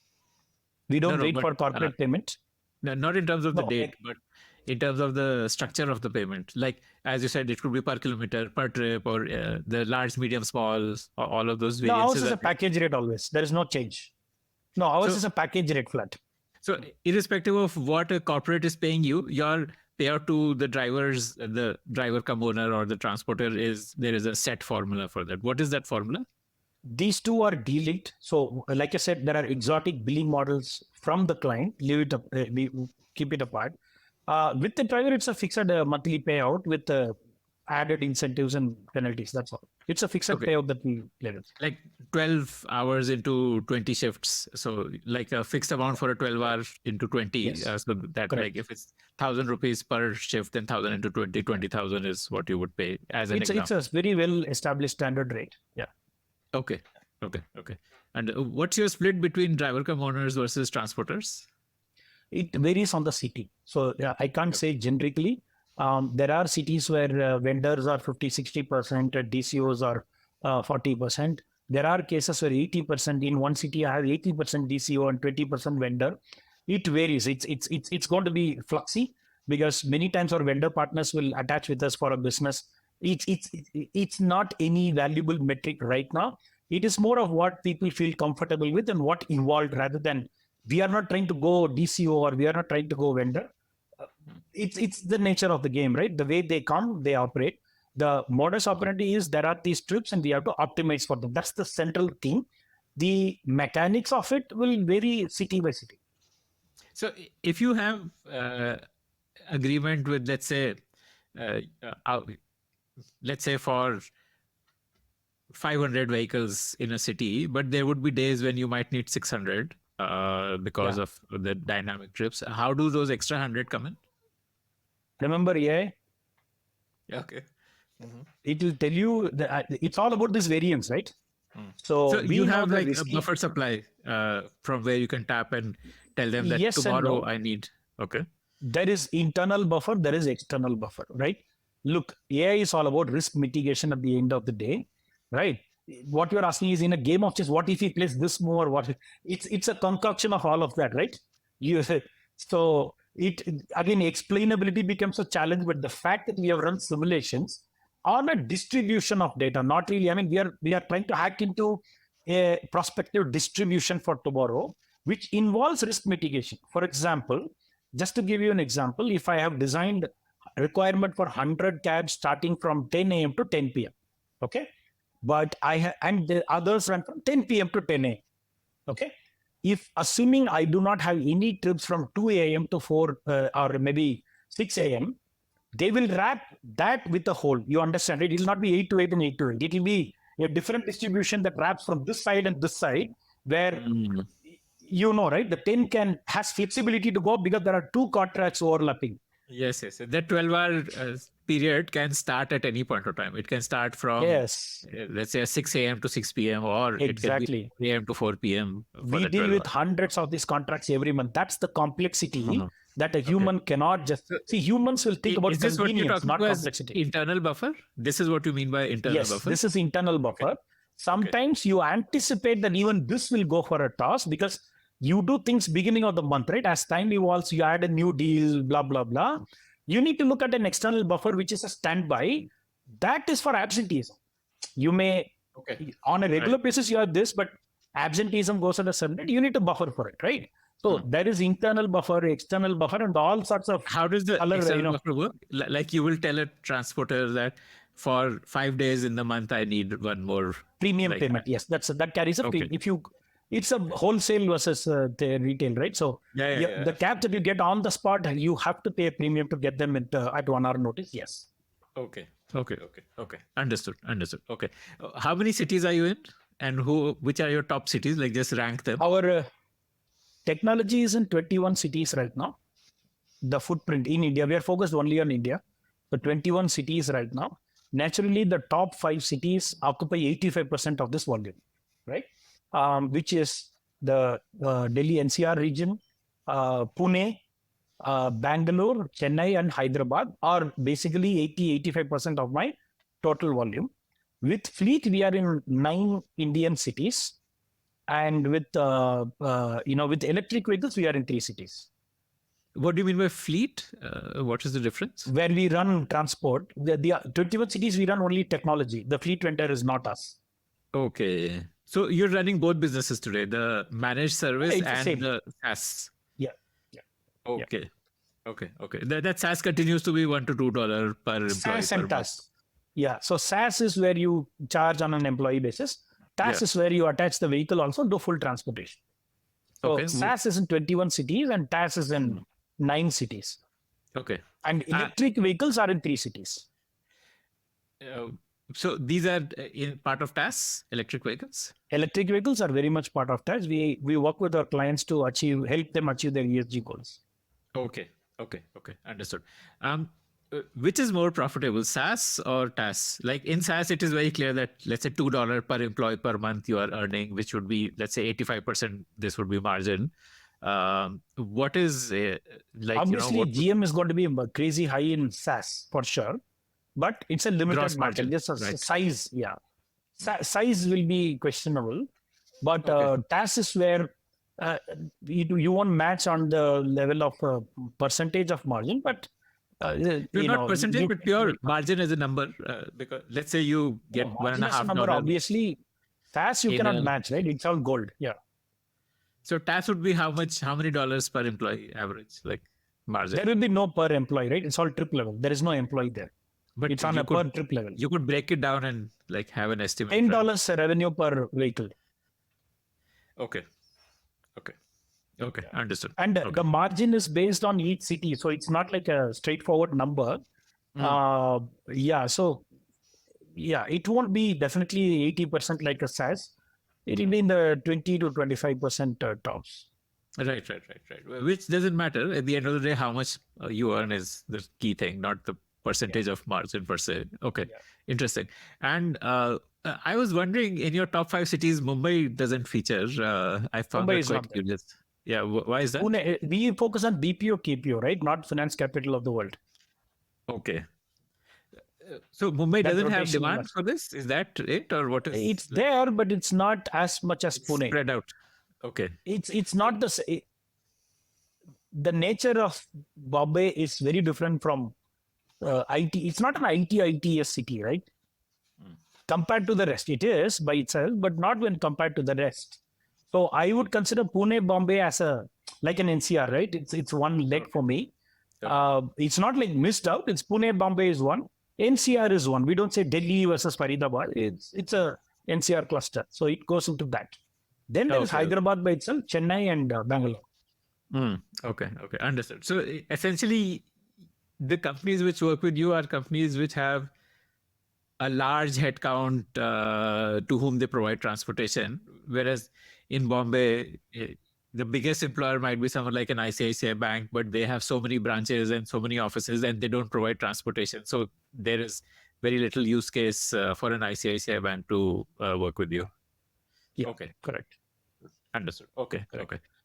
We don't wait for corporate payment. No, not in terms of the date, but in terms of the structure of the payment. Like, as you said, it could be per kilometer, per trip, or the large, medium, small, all of those variances. No, ours is a package rate always. There is no change. No, ours is a package rate flat. So irrespective of what a corporate is paying you, your payout to the drivers, the driver cum owner or the transporter there is a set formula for that. What is that formula? These two are de-linked. So like I said, there are exotic billing models from the client. We keep it apart. With the driver, it's a fixed monthly payout with added incentives and penalties. That's all. It's a fixed payout that we level. Like 12 hours into 20 shifts. So like a fixed amount for a 12 hours into 20. Yes. So that Correct. Like if it's 1,000 rupees per shift, then 1,000 into 20, 20,000 is what you would pay as an example. It's a very well established standard rate. Yeah. Okay. And what's your split between driver cum owners versus transporters? It varies on the city. So I can't say generically. There are cities where vendors are 50-60%, DCOs are 40%. There are cases where 80%. In one city, I have 80% DCO and 20% vendor. It varies. It's going to be fluxy because many times our vendor partners will attach with us for a business. It's not any valuable metric right now. It is more of what people feel comfortable with and what involved, rather than we are not trying to go DCO or we are not trying to go vendor. It's the nature of the game, right? The way they come, they operate. The modus operandi is there are these trips and we have to optimize for them. That's the central thing. The mechanics of it will vary city by city. So if you have agreement with, let's say for 500 vehicles in a city, but there would be days when you might need 600 because of the dynamic trips. How do those extra 100 come in? Remember AI? Okay. Mm-hmm. It will tell you that it's all about this variance, right? So you have like a buffer supply from where you can tap and tell them that tomorrow I need. Okay. There is internal buffer, there is external buffer, right? Look, AI is all about risk mitigation at the end of the day, right? What you're asking is, in a game of chess, what if he plays this move or what? It's a concoction of all of that, right? So it again, explainability becomes a challenge, but the fact that we have run simulations on a distribution of data, not really. I mean, we are trying to hack into a prospective distribution for tomorrow, which involves risk mitigation. For example, just to give you an example, if I have designed requirement for 100 cabs starting from 10 a.m. to 10 p.m. Okay. But and the others run from 10 p.m. to 10 a.m. Okay. if assuming I do not have any trips from 2 a.m. to 4 or maybe 6 a.m., they will wrap that with a hole. You understand it? It will not be 8 to 8 and 8 to 8. It will be a different distribution that wraps from this side and this side, where right? The 10 has flexibility to go because there are two contracts overlapping. Yes. That 12-hour period can start at any point of time. It can start from, let's say, 6 a.m. to 6 p.m. or exactly. It can be 4 a.m. to 4 p.m. We deal with hundreds of these contracts every month. That's the complexity that a human cannot just see. Humans will think about convenience, not complexity. Internal buffer? This is what you mean by internal buffer? Yes, this is internal buffer. Sometimes you anticipate that even this will go for a toss because you do things beginning of the month, right? As time evolves, you add a new deal, blah, blah, blah. You need to look at an external buffer, which is a standby. That is for absenteeism. You may, on a regular basis, you have this, but absenteeism goes at a certain rate. You need to buffer for it, right? So there is internal buffer, external buffer, and all sorts of. How does the external buffer work? Like you will tell a transporter that for 5 days in the month, I need one more premium payment. Yes, that carries a premium. If you. It's a wholesale versus the retail, right? So the cab that you get on the spot, you have to pay a premium to get them at 1 hour notice. Yes. Okay. Understood. Okay. How many cities are you in, and which are your top cities? Like just rank them. Our technology is in 21 cities right now. The footprint in India, we are focused only on India. So 21 cities right now. Naturally, the top 5 cities occupy 85% of this volume, right? Which is the Delhi NCR region, Pune, Bangalore, Chennai, and Hyderabad are basically 80-85% of my total volume. With fleet, we are in 9 Indian cities, and with with electric vehicles, we are in 3 cities. What do you mean by fleet? What is the difference? Where we run transport, the 21 cities we run only technology. The fleet vendor is not us. Okay. So you're running both businesses today, the managed service and the SaaS. Yeah. Okay. That SaaS continues to be $1 to $2 per employee. SaaS and TaaS. Yeah. So SaaS is where you charge on an employee basis. TaaS is where you attach the vehicle also do full transportation. So SaaS is in 21 cities and TaaS is in 9 cities. Okay. And electric vehicles are in 3 cities. So these are in part of TaaS, electric vehicles? Electric vehicles are very much part of TaaS. We work with our clients to help them achieve their ESG goals. Okay. Understood. Which is more profitable, SaaS or TaaS? Like in SaaS, it is very clear that let's say $2 per employee per month you are earning, which would be, let's say 85%, this would be margin. What is obviously GM is going to be crazy high in SaaS for sure. But it's a limited market. Just size, size will be questionable. But TaaS is where you won't match on the level of percentage of margin. But not percentage, but pure margin as a number. Because let's say you get $1.5 number. Obviously, TaaS you cannot match, right? It's all gold. Yeah. So TaaS would be how many dollars per employee average, like margin? There will be no per employee, right? It's all trip level. There is no employee there. But it's on a per trip level. You could break it down and like have an estimate. $10 revenue per vehicle. Okay. Understood. And the margin is based on each city. So it's not like a straightforward number. So it won't be definitely 80% like a SaaS. It will be in the 20 to 25% tops. Right. Which doesn't matter. At the end of the day, how much you earn is the key thing, not the percentage of margin per se. Okay. Interesting. And I was wondering, in your top 5 cities, Mumbai doesn't feature. I found that quite curious. Yeah. Why is that? Pune, we focus on BPO, KPO, right? Not finance capital of the world. Okay. So Mumbai doesn't have demand for this? Is that it? Or what is it's there, but it's not as much as Pune. Spread out. Okay. It's not the nature of Bombay is very different from IT. It's not an ITS city, right? Compared to the rest. It is by itself, but not when compared to the rest. So I would consider Pune, Bombay as like an NCR, right? It's one leg for me. It's not like missed out. It's Pune, Bombay is one. NCR is one. We don't say Delhi versus Faridabad. It's a NCR cluster. So it goes into that. Then there is Okay. Hyderabad by itself, Chennai and Bangalore. Okay. Understood. So essentially, the companies which work with you are companies which have a large headcount to whom they provide transportation, whereas in Bombay, the biggest employer might be someone like an ICICI Bank, but they have so many branches and so many offices, and they don't provide transportation. So there is very little use case for an ICICI Bank to work with you. Yeah, Okay, correct. understood. Okay.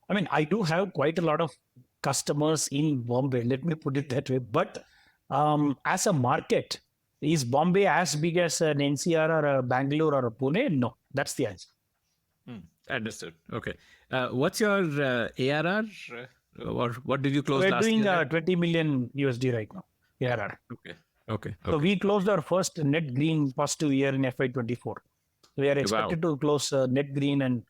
I mean, I do have quite a lot of customers in Bombay, let me put it that way. But as a market, is Bombay as big as an NCR or a Bangalore or a Pune? No, that's the answer. Understood. Okay. What's your ARR? Or what did you close We're last doing year? 20 million USD right now. ARR. Okay. So we closed our first net green positive year in FY24. We are expected to close net green and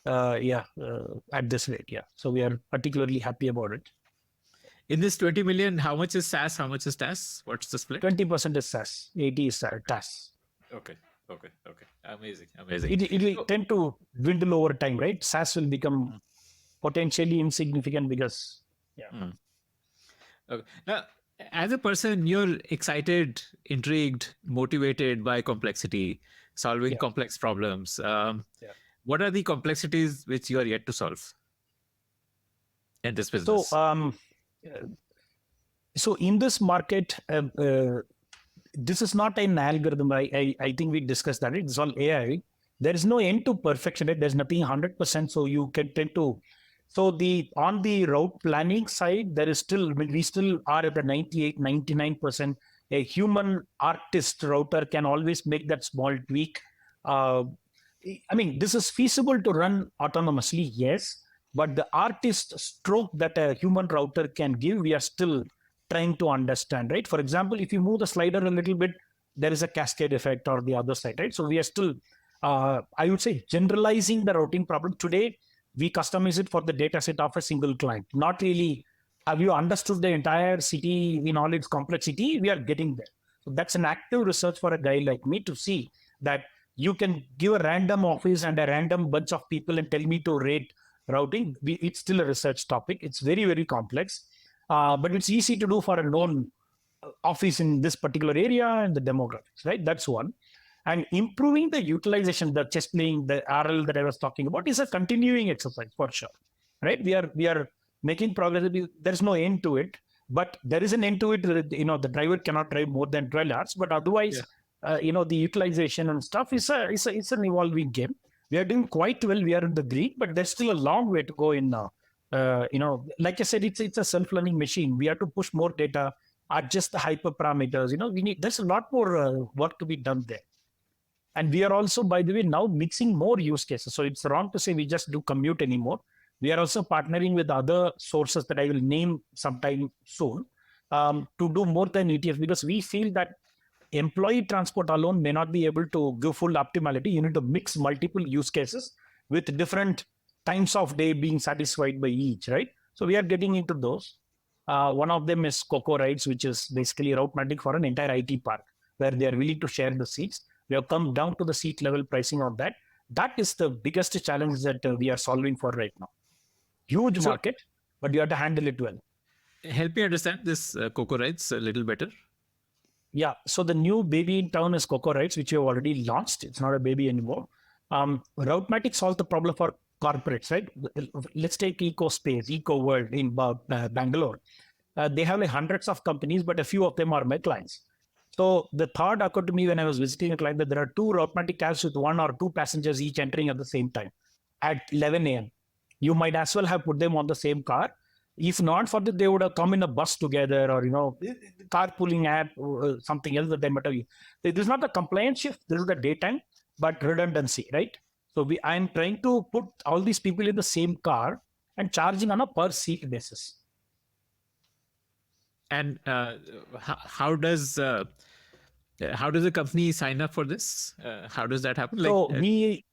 at this rate. Yeah. So we are particularly happy about it. In this 20 million, how much is SaaS? How much is TaaS? What's the split? 20% is SaaS, 80 is TaaS. Okay. Amazing. It will tend to dwindle over time, right? SaaS will become potentially insignificant because, Okay. Now, as a person, you're excited, intrigued, motivated by complexity, solving complex problems. What are the complexities which you are yet to solve in this business? So in this market, this is not an algorithm. I think we discussed that. It's all AI. There is no end to perfection. There's nothing 100%. So you can tend to. So on the route planning side, there is still, we still are at the 98, 99%. A human artist router can always make that small tweak. I mean, this is feasible to run autonomously, yes. But the artist stroke that a human router can give, we are still trying to understand, right? For example, if you move the slider a little bit, there is a cascade effect or the other side, right? So we are still, I would say, generalizing the routing problem. Today, we customize it for the data set of a single client. Not really, have you understood the entire city in all its complexity? We are getting there. So that's an active research for a guy like me to see that you can give a random office and a random bunch of people and tell me to rate routing. It's still a research topic. It's very, very complex. But it's easy to do for a known office in this particular area and the demographics, right? That's one. And improving the utilization, the chess playing, the RL that I was talking about is a continuing exercise for sure, right? We are making progress. There's no end to it, but there is an end to it. The driver cannot drive more than 12 hours, but otherwise, the utilization and stuff is an evolving game. We are doing quite well. We are in the green, but there's still a long way to go in now. Like I said, it's a self-learning machine. We have to push more data, adjust the hyperparameters. There's a lot more work to be done there. And we are also, by the way, now mixing more use cases. So it's wrong to say we just do commute anymore. We are also partnering with other sources that I will name sometime soon to do more than ETF, because we feel that employee transport alone may not be able to give full optimality. You need to mix multiple use cases with different times of day being satisfied by each, right? So we are getting into those. One of them is Coco Rides, which is basically Routematic for an entire IT park, where they are willing to share the seats. We have come down to the seat level pricing of that. That is the biggest challenge that we are solving for right now. Huge market, but you have to handle it well. Help me understand this Coco Rides a little better. Yeah, so the new baby in town is Coco Rides, which we have already launched. It's not a baby anymore. Routematic solves the problem for corporates, right? Let's take EcoSpace, EcoWorld in Bangalore. They have like hundreds of companies, but a few of them are my clients. So the thought occurred to me when I was visiting a client that there are 2 Routematic cabs with 1 or 2 passengers each entering at the same time at 11 a.m. You might as well have put them on the same car. If not for that, they would have come in a bus together or, carpooling app or something else that they might have. This is not a compliance shift. This is the daytime, but redundancy, right? So I'm trying to put all these people in the same car and charging on a per seat basis. And how does a company sign up for this? How does that happen? So we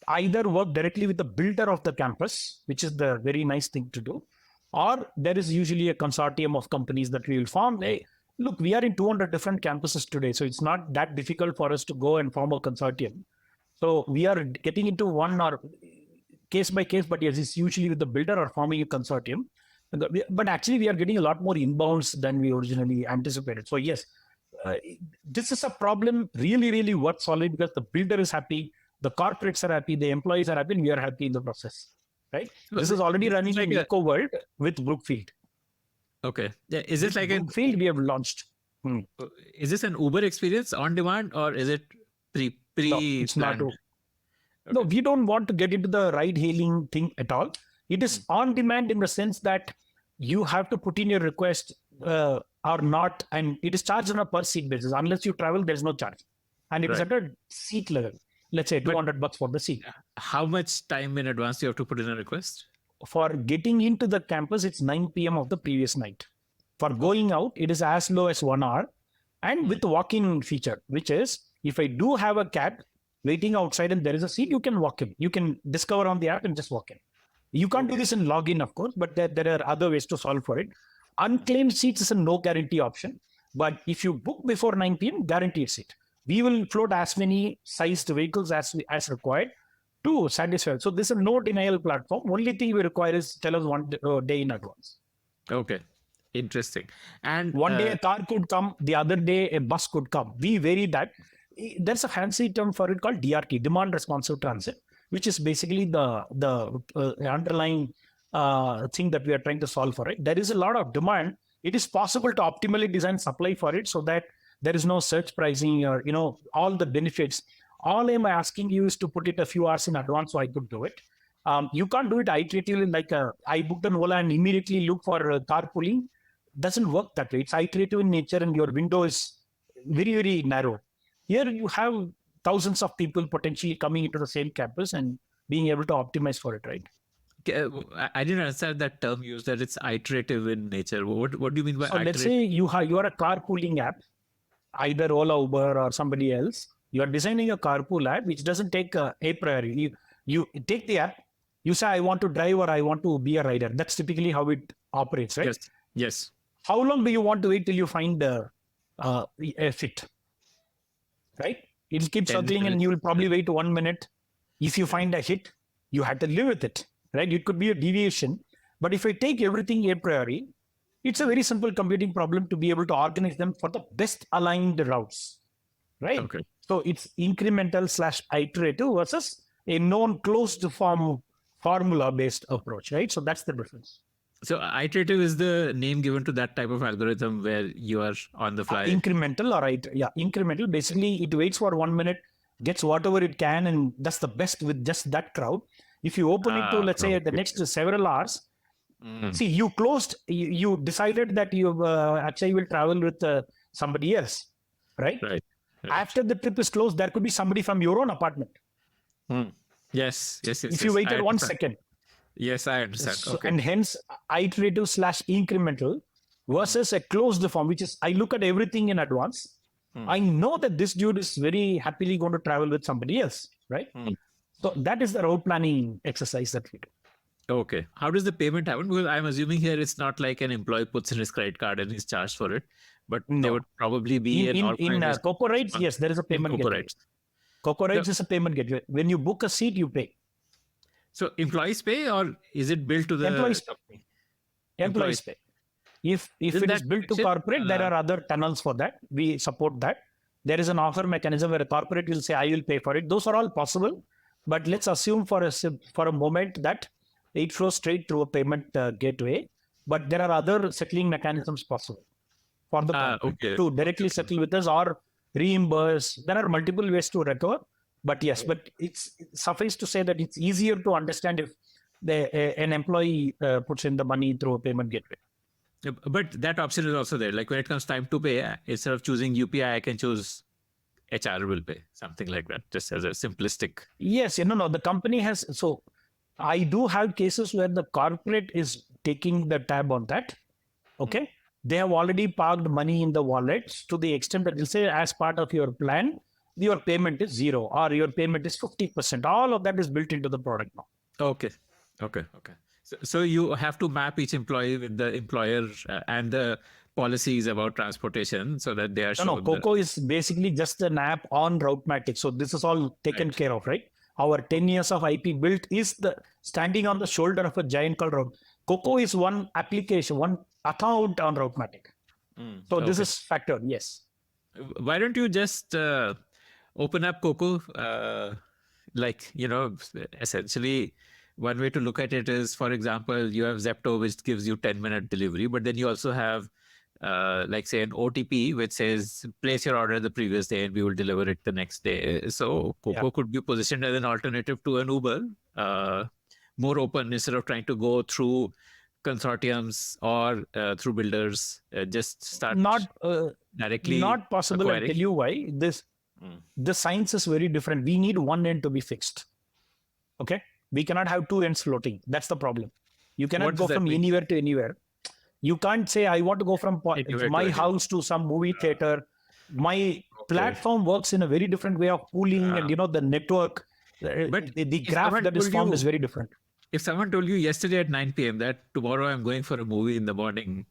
either work directly with the builder of the campus, which is the very nice thing to do, or there is usually a consortium of companies that we will form. Look, we are in 200 different campuses today, so it's not that difficult for us to go and form a consortium. So we are getting into one or case by case, but yes, it's usually with the builder or forming a consortium. But actually, we are getting a lot more inbounds than we originally anticipated. So yes, this is a problem really, really worth solving because the builder is happy, the corporates are happy, the employees are happy, and we are happy in the process. Right? This is already running in Eco World with Brookfield. Okay. Yeah. Is this like Brookfield we have launched? Is this an Uber experience on demand, or is it pre? No, it's not. Okay. No, we don't want to get into the ride hailing thing at all. It is on demand in the sense that you have to put in your request or not, and it is charged on a per seat basis. Unless you travel, there's no charge, and it is at a seat level. Let's say $200 for the seat. How much time in advance do you have to put in a request? For getting into the campus, it's 9 p.m. of the previous night. For going out, it is as low as 1 hour, and with the walk-in feature, which is if I do have a cab waiting outside and there is a seat, you can walk in. You can discover on the app and just walk in. You can't do this in login, of course, but there are other ways to solve for it. Unclaimed seats is a no guarantee option, but if you book before 9 p.m., guaranteed seat. We will float as many sized vehicles as required to satisfy. So this is a no denial platform. Only thing we require is tell us one day in advance. Okay. Interesting. And one day a car could come, the other day a bus could come. We vary that. There's a fancy term for it called DRT, demand responsive transit, which is basically the underlying thing that we are trying to solve for it. There is a lot of demand. It is possible to optimally design supply for it so that there is no surge pricing or all the benefits. All I'm asking you is to put it a few hours in advance so I could do it. You can't do it iteratively like I booked an Ola and immediately look for carpooling. Doesn't work that way. It's iterative in nature and your window is very, very narrow. Here you have thousands of people potentially coming into the same campus and being able to optimize for it, right? I didn't understand that term used, that it's iterative in nature. What do you mean by iterative? Let's say you are a carpooling app, either Ola, Uber or somebody else. You are designing a carpool app which doesn't take a priori. You take the app, you say, I want to drive or I want to be a rider. That's typically how it operates, right? Yes. How long do you want to wait till you find a fit? Right? It'll keep circling and you will probably wait 1 minute. If you find a hit, you have to live with it, right? It could be a deviation. But if I take everything a priori, it's a very simple computing problem to be able to organize them for the best aligned routes, right? Okay. So it's incremental / iterative versus a known closed form formula-based approach, right? So that's the difference. So iterative is the name given to that type of algorithm where you are on the fly. Incremental, incremental. Basically, it waits for 1 minute, gets whatever it can, and that's the best with just that crowd. If you open it to, let's say, the next several hours, see, you closed, you decided that you actually will travel with somebody else, right? Right. After the trip is closed, there could be somebody from your own apartment. Yes. If you waited 1 second. Yes, I understand. So, and hence iterative / incremental versus a closed form, which is I look at everything in advance. I know that this dude is very happily going to travel with somebody else, right? So that is the route planning exercise that we do. Okay. How does the payment happen? Because I'm assuming here it's not like an employee puts in his credit card and he's charged for it, but there would probably be in Coco Rides, yes, there is a payment gateway. Coco Rides is a payment gateway. When you book a seat, you pay. So employees pay, or is it billed to the company? Employees pay. If it is built to corporate, there are other tunnels for that. We support that. There is an offer mechanism where a corporate will say, I will pay for it. Those are all possible. But let's assume for a moment that it flows straight through a payment gateway. But there are other settling mechanisms possible for the corporate to directly settle with us or reimburse. There are multiple ways to recover. But yes, but it's suffice to say that it's easier to understand if an employee puts in the money through a payment gateway. But that option is also there. Like when it comes time to pay, instead of choosing UPI, I can choose HR will pay, something like that, just as a simplistic. Yes, no, the company has. So I do have cases where the corporate is taking the tab on that. Okay. They have already parked money in the wallets to the extent that they'll say, as part of your plan, your payment is 0 or your payment is 50%. All of that is built into the product now. Okay. So you have to map each employee with the employer and the policies about transportation so that they are No, Coco is basically just an app on Routematic. So this is all taken care of, right? Our 10 years of IP built is the standing on the shoulder of a giant called Route. Coco is one application, one account on Routematic. So this is factored, yes. Why don't you just open up Coco? Essentially, one way to look at it is, for example, you have Zepto, which gives you 10-minute delivery, but then you also have, say, an OTP, which says place your order the previous day and we will deliver it the next day. So Coco could be positioned as an alternative to an Uber, more open instead of trying to go through consortiums or through builders. Just start directly. Not possible. acquiring. I'll tell you why. The science is very different. We need one end to be fixed. Okay, we cannot have two ends floating. That's the problem. You cannot go from anywhere to anywhere. You can't say I want to go from my house to some movie theater. My platform works in a very different way of pooling and the network. But the graph that is formed is very different. If someone told you yesterday at 9 p.m. that tomorrow I'm going for a movie in the morning,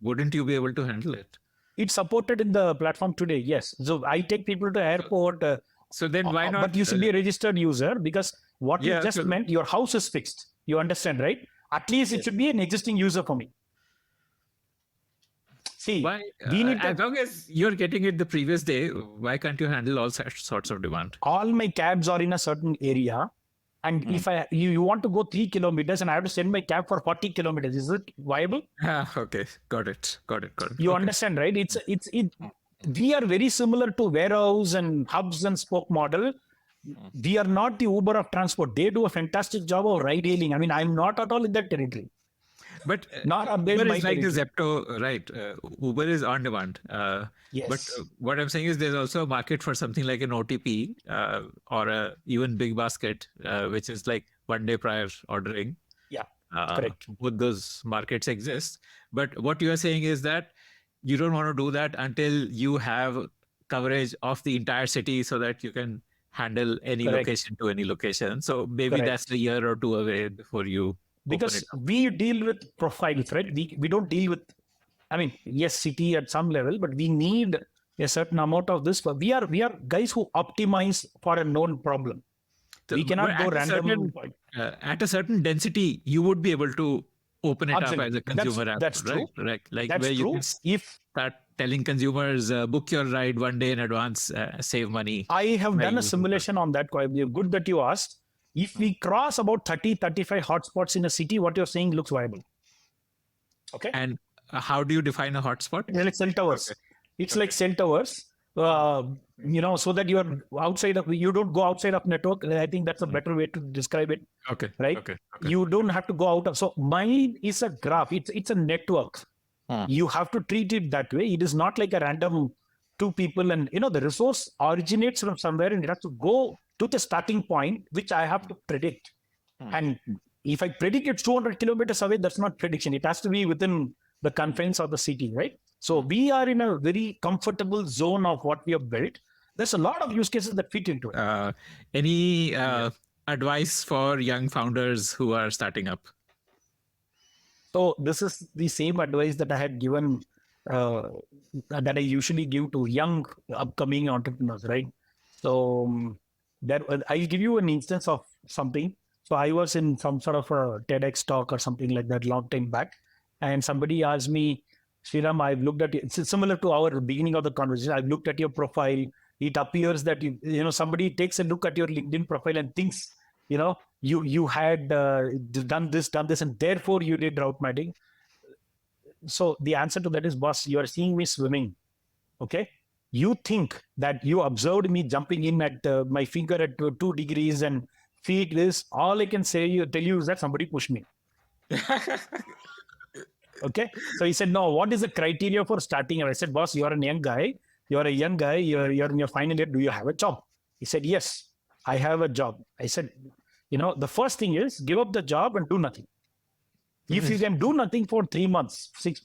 wouldn't you be able to handle it? It's supported in the platform today, yes. So I take people to airport. So then why not? But you should be a registered user, because what you just meant, your house is fixed. You understand, right? At least it should be an existing user for me. See, we need as long as you're getting it the previous day, why can't you handle all sorts of demand? All my cabs are in a certain area. And if you want to go 3 kilometers and I have to send my cab for 40 kilometers, is it viable? Okay, got it. You understand, right? We are very similar to warehouse and hubs and spoke model. We are not the Uber of transport. They do a fantastic job of ride hailing. I mean, I'm not at all in that territory. But Uber is like the Zepto, right? Uber is on demand. Yes. But what I'm saying is there's also a market for something like an OTP or even Big Basket, which is like 1 day prior ordering. Yeah, correct. Both those markets exist. But what you are saying is that you don't want to do that until you have coverage of the entire city so that you can handle any location to any location. So maybe that's a year or two away before you. Because we deal with profiles, right? We don't deal with, I mean, yes, city at some level, but we need a certain amount of this. But we are guys who optimize for a known problem. We cannot go random. At a certain density, you would be able to open it up as a consumer app. That's true. Right? Like that's where true. You can start telling consumers, book your ride 1 day in advance, save money. I have done a simulation on that. Good that you asked. If we cross about 30, 35 hotspots in a city, what you're saying looks viable. Okay. And how do you define a hotspot? It's like cell towers. It's like cell towers, so that you're outside of, you don't go outside of network. I think that's a better way to describe it. Okay. Right. Okay. You don't have to go out of, so mine is a graph. It's a network. You have to treat it that way. It is not like a random two people, and the resource originates from somewhere and it has to go to the starting point, which I have to predict. And if I predict it's 200 kilometers away, that's not prediction. It has to be within the confines of the city, right? So we are in a very comfortable zone of what we have built. There's a lot of use cases that fit into it. Any advice for young founders who are starting up? So this is the same advice that I had given, that I usually give to young upcoming entrepreneurs, right? So I'll give you an instance of something. So I was in some sort of a TEDx talk or something like that long time back. And somebody asked me, Sriram, I've looked at it. It's similar to our beginning of the conversation. I've looked at your profile. It appears that, somebody takes a look at your LinkedIn profile and thinks, you had done this, and therefore you did Routematic. So the answer to that is, boss, you are seeing me swimming. Okay. You think that you observed me jumping in at my finger at 2 degrees and feet this. All I can tell you is that somebody pushed me. Okay. So he said, no, what is the criteria for starting? And I said, boss, you are a young guy. You're in your final year. Do you have a job? He said, yes, I have a job. I said, the first thing is give up the job and do nothing. If you can do nothing for 3 months, 6,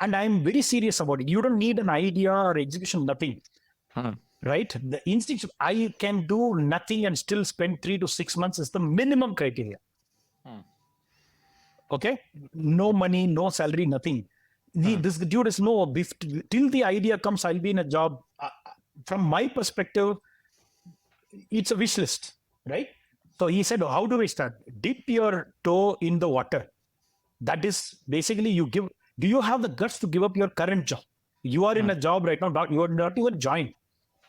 and I'm very serious about it. You don't need an idea or execution, nothing. Right? The instinct, I can do nothing and still spend 3 to 6 months is the minimum criteria. Okay? No money, no salary, nothing. This dude is till the idea comes, I'll be in a job. From my perspective, it's a wish list. right? So he said, how do we start? Dip your toe in the water. That is basically do you have the guts to give up your current job? You are in a job right now, you are not even joined.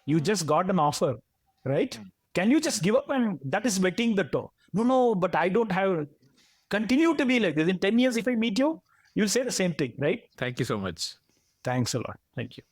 You just got an offer, right? Can you just give up? And that is wetting the toe. No, but I don't have. Continue to be like this. In 10 years, if I meet you, you'll say the same thing, right? Thank you so much. Thanks a lot. Thank you.